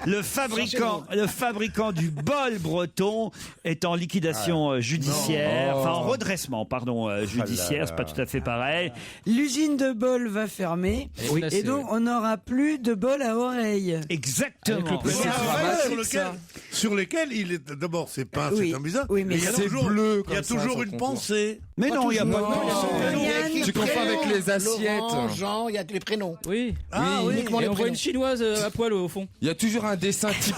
le fabricant du bol breton est en liquidation judiciaire, enfin en redressement, judiciaire, c'est pas tout à fait pareil. L'usine de bol va fermer et donc on n'aura plus de bol à oreille. Exactement. Sur lesquels il est d'abord c'est peint, Oui. c'est un bizarre. Oui, mais il y a c'est toujours, bleu il y a comme ça, toujours sur une ton pensée. Mais non, il n'y a pas Yann, Tu confonds avec les assiettes. Laurent, Jean, il y a les prénoms. Oui. Uniquement Et les on voit prénoms. une chinoise à poil au fond. Il y a toujours un dessin typique.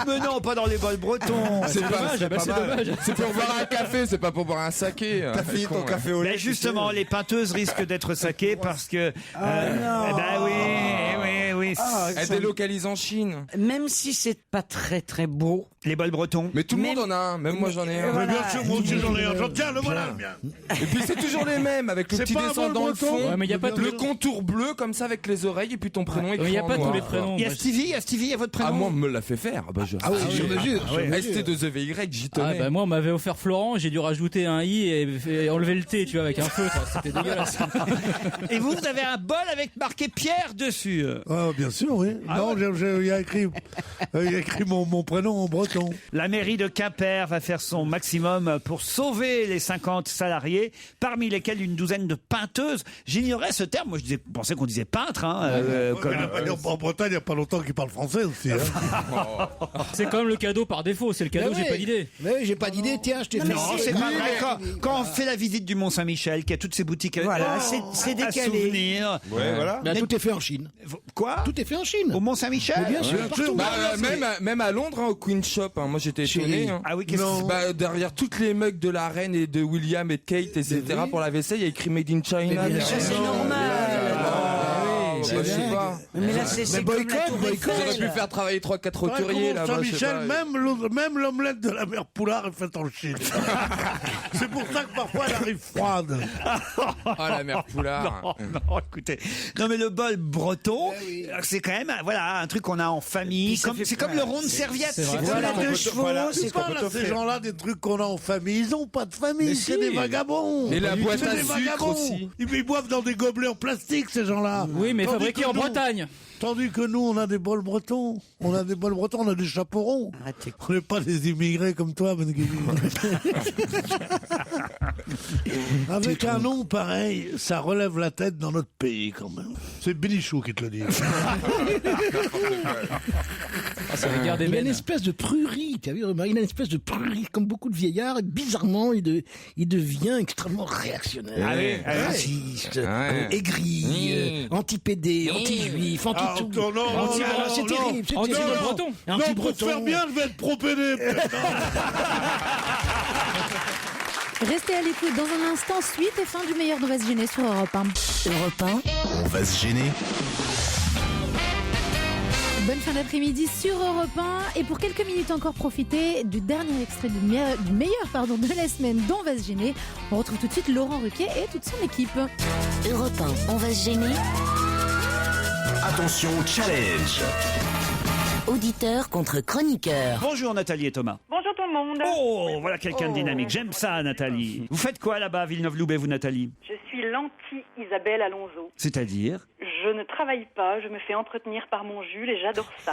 Mais non, pas dans les bols bretons. C'est dommage, pas c'est mal. dommage. C'est pour boire un café, c'est pas pour boire un saké. Ta fille, ton café au lait. Mais justement, les peinteuses risquent d'être saquées parce que. non. Eh ben oui. Elle délocalise en Chine. même si c'est pas très très beau. Les bols bretons. Mais tout le monde en a un, même moi j'en ai un. Mais bien sûr, moi aussi j'en ai un. Tiens, le voilà le mien. Et puis c'est toujours les mêmes, avec le C'est petit pas un descendant bol le fond. breton Ouais, mais il y a pas Le contour bleu comme ça avec les oreilles et puis ton prénom écrit Il n'y a en pas tous noir. les prénoms. Il y a Stevie, il y a votre prénom. Ah, moi on me l'a fait faire. Bah, Ah oui, sur mesure. ST2EVY, j'y tenais. Moi, on m'avait offert Florent, j'ai dû rajouter un i et enlever le t, tu vois, avec un feutre. C'était dégueulasse. Et vous avez un bol avec marqué Pierre dessus. Ah, bien sûr, oui. Non, il y a écrit mon prénom en breton. La mairie de Quimper va faire son maximum pour sauver les 50 salariés, parmi lesquels une douzaine de peinteuses. J'ignorais ce terme. Moi, je pensais qu'on disait peintre. En Bretagne, il n'y a pas longtemps qu'ils parlent français aussi. C'est quand même le cadeau par défaut. C'est le cadeau, j'ai pas d'idée. Mais oui, j'ai pas d'idée. Tiens, je t'ai fait. Non, c'est pas vrai. Quand on fait la visite du Mont-Saint-Michel, qui a toutes ces boutiques Voilà, c'est décalé. à souvenirs. Ouais, voilà. Mais tout est fait en Chine. Quoi? Tout est fait en Chine. Au Mont-Saint-Michel? Mais bien sûr, partout. Même à Londres, au Queen Shop, moi j'étais étonné. Ah oui, qu'est-ce que derrière toutes les mugs de la reine et de William et de Kate, etc., pour la vaisselle, il y a écrit Made in China. Ça c'est normal. Je sais pas. Mais là c'est comme la Tour Eiffel. J'aurais pu faire travailler 3-4 roturiers là-bas. Saint-Michel, même l'omelette de la mère Poulard est faite en Chine. C'est pour ça que parfois elle arrive froide. Ah, la mère Poulard. Non, écoutez. Non, mais le bol breton, c'est quand même, un truc qu'on a en famille. C'est comme le rond de serviette. C'est comme la deux chevaux. C'est pas là, ces gens-là, des trucs qu'on a en famille. Ils ont pas de famille, c'est des vagabonds. Et la boîte à des sucre vagabonds. aussi. Ils boivent dans des gobelets en plastique, ces gens-là. Oui, mais Tandis fabriqué que en nous- Bretagne. Tandis que nous, on a des bols bretons. On a des chaperons. On n'est pas des immigrés comme toi, Ben Guigui. Avec un nom pareil, ça relève la tête dans notre pays quand même. C'est Bénichou qui te le dit. Il a une espèce de prurie, tu as vu, remarqué, il a une espèce de prurie, comme beaucoup de vieillards, et bizarrement, il devient extrêmement réactionnaire, raciste, aigri, anti-PD, anti-juif, anti-tout. C'est terrible, c'est Anti-breton. Non, pour faire bien, je vais être pro-PD. Restez à l'écoute dans un instant. Suite et fin du meilleur d'On va se gêner sur Europe 1. Europe 1. On va se gêner. Bonne fin d'après-midi sur Europe 1. Et pour quelques minutes encore, profitez du dernier extrait du meilleur de la semaine dont On va se gêner. On retrouve tout de suite Laurent Ruquier et toute son équipe. Europe 1. On va se gêner. Attention, challenge. Auditeur contre chroniqueur. Bonjour Nathalie et Thomas. Bonjour tout le monde. Oh, voilà quelqu'un de dynamique. J'aime ça, Nathalie. Vous faites quoi là-bas à Villeneuve-Loubet, vous, Nathalie? Je suis l'anti-Isabelle Alonso. C'est-à-dire? Je ne travaille pas, je me fais entretenir par mon Jules et j'adore ça.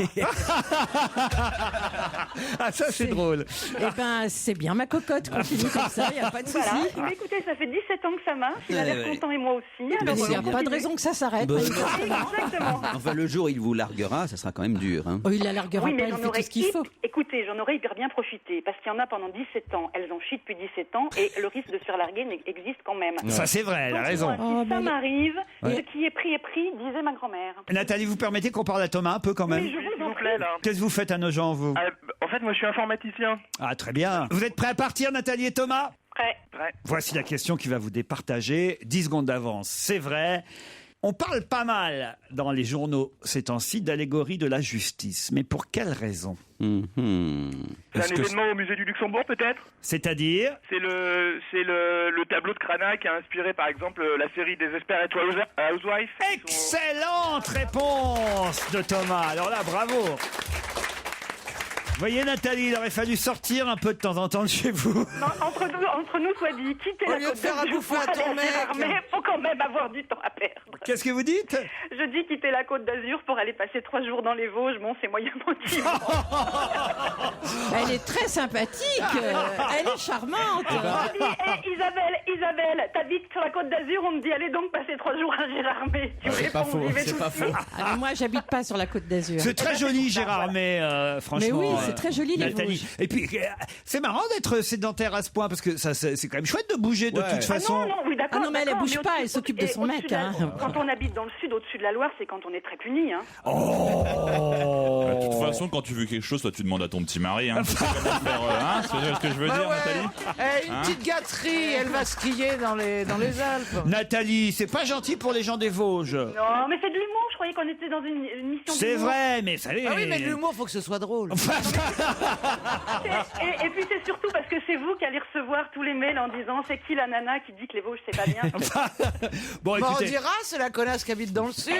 Ah, ça, c'est drôle. Eh ben, c'est bien, ma cocotte. Continue comme ça, il n'y a pas de souci. Voilà. Mais écoutez, ça fait 17 ans que ça marche. Il a l'air content et moi aussi. Alors, il n'y a pas de raison que ça s'arrête. Bon. Exactement. Enfin, le jour où il vous larguera, ça sera quand même dur. Hein. Oh, il la larguera Oui, pas, mais il j'en fait aurais tout ce qu'il faut. Écoutez, j'en aurais hyper bien profité parce qu'il y en a pendant 17 ans. Elles en chient depuis 17 ans et le risque de se faire larguer existe quand même. Ça, c'est vrai, elle a raison. Si ça m'arrive, ce qui est pris est pris, disait ma grand-mère. Nathalie, vous permettez qu'on parle à Thomas un peu quand même? Mais je vous en prie. Qu'est-ce que vous faites à nos gens, vous? En fait, moi, je suis informaticien. Ah, très bien. Vous êtes prêts à partir, Nathalie et Thomas? Prêt. Voici la question qui va vous départager. 10 secondes d'avance, c'est vrai. On parle pas mal dans les journaux ces temps-ci d'allégorie de la justice. Mais pour quelle raison? C'est un événement au musée du Luxembourg, peut-être? C'est-à-dire? C'est le tableau de Cranach qui a inspiré, par exemple, la série Desperate Housewives. Excellente réponse de Thomas. Alors là, bravo. Vous voyez, Nathalie, il aurait fallu sortir un peu de temps en temps de chez vous. Non, entre nous, soit dit, quitter la Côte d'Azur pour aller à Gérardmer, faut quand même avoir du temps à perdre. Qu'est-ce que vous dites? Je dis quitter la Côte d'Azur pour aller passer 3 jours dans les Vosges. Bon, c'est moyen motivant. Elle est très sympathique. Elle est charmante. Isabelle, t'habites sur la Côte d'Azur, on me dit allez donc passer 3 jours à Gérardmer. C'est pas faux, c'est pas faux. Moi, j'habite pas sur la Côte d'Azur. C'est très joli, Gérardmer, franchement. Mais oui, c'est très joli, les Nathalie. Vosges. Et puis, c'est marrant d'être sédentaire à ce point, parce que ça, c'est quand même chouette de bouger de toute façon. Oui, d'accord. Ah non, mais elle bouge pas, elle s'occupe de son mec. Quand on habite dans le sud, au-dessus de la Loire, c'est quand on est très puni. Hein. De toute façon, quand tu veux quelque chose, toi, tu demandes à ton petit mari. Hein. C'est ce que je veux dire, Nathalie. Une petite gâterie, elle va skier dans les Alpes. Nathalie, c'est pas gentil pour les gens des Vosges. Non, mais c'est de l'humour. Je croyais qu'on était dans une mission d'humour. C'est vrai, mais ça Ah oui, mais l'humour, faut que ce soit drôle. Et puis c'est surtout parce que c'est vous qui allez recevoir tous les mails en disant c'est qui la nana qui dit que les Vosges c'est pas bien. Bon, On écoutez. dira, c'est la connasse qui habite dans le sud.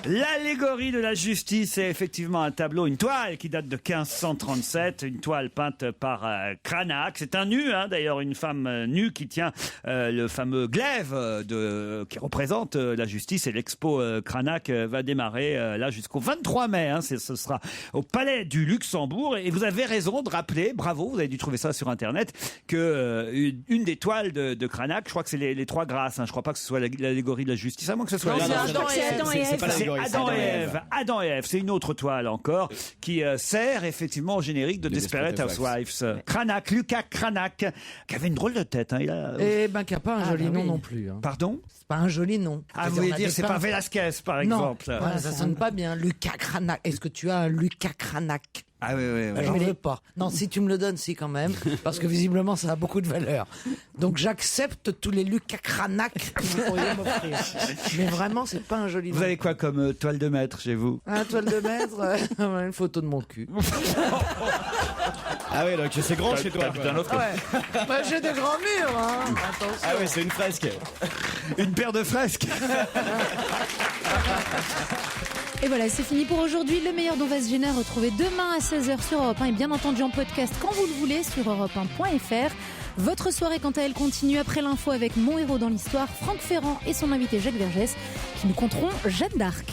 L'allégorie de la justice, c'est effectivement un tableau, une toile qui date de 1537, une toile peinte par Cranach. C'est un nu, d'ailleurs, une femme nue qui tient le fameux glaive qui représente la justice. Et l'expo Cranach va démarrer là jusqu'au 23 mai. Ce sera au Palais du Luxembourg. Et vous avez raison de rappeler, bravo, vous avez dû trouver ça sur Internet, que une des toiles de Cranach, je crois que c'est les 3 grâces. Je crois pas que ce soit l'allégorie de la justice, à moins que ce soit Adam et Ève, c'est une autre toile encore qui sert effectivement au générique de Desperate Housewives. Cranach, Lucas Cranach, qui avait une drôle de tête. Qui a pas un joli nom non plus. Pardon? C'est pas un joli nom. Ah, vous voulez dire c'est pas Velasquez, par exemple? Non, ça sonne pas bien. Lucas Cranach. Est-ce que tu as un Lucas Cranach? Ah oui. J'en veux pas. Non, si tu me le donnes, si quand même, parce que visiblement ça a beaucoup de valeur. Donc j'accepte tous les Lucas Cranach que vous pourriez m'offrir. Mais vraiment, c'est pas un joli nom. Vous avez quoi comme toile de maître chez vous? Toile de maître, une photo de mon cul. Ah ouais, donc c'est grand chez toi. Un autre. Bah, j'ai des grands murs, Attention. Ah ouais, c'est une fresque. Une paire de fresques. Et voilà, c'est fini pour aujourd'hui. Le meilleur d'On va se gêner, retrouvé demain à 16h sur Europe 1 et bien entendu en podcast quand vous le voulez sur europe1.fr. Votre soirée, quant à elle, continue après l'info avec mon héros dans l'histoire, Franck Ferrand et son invité Jacques Vergès, qui nous conteront Jeanne d'Arc.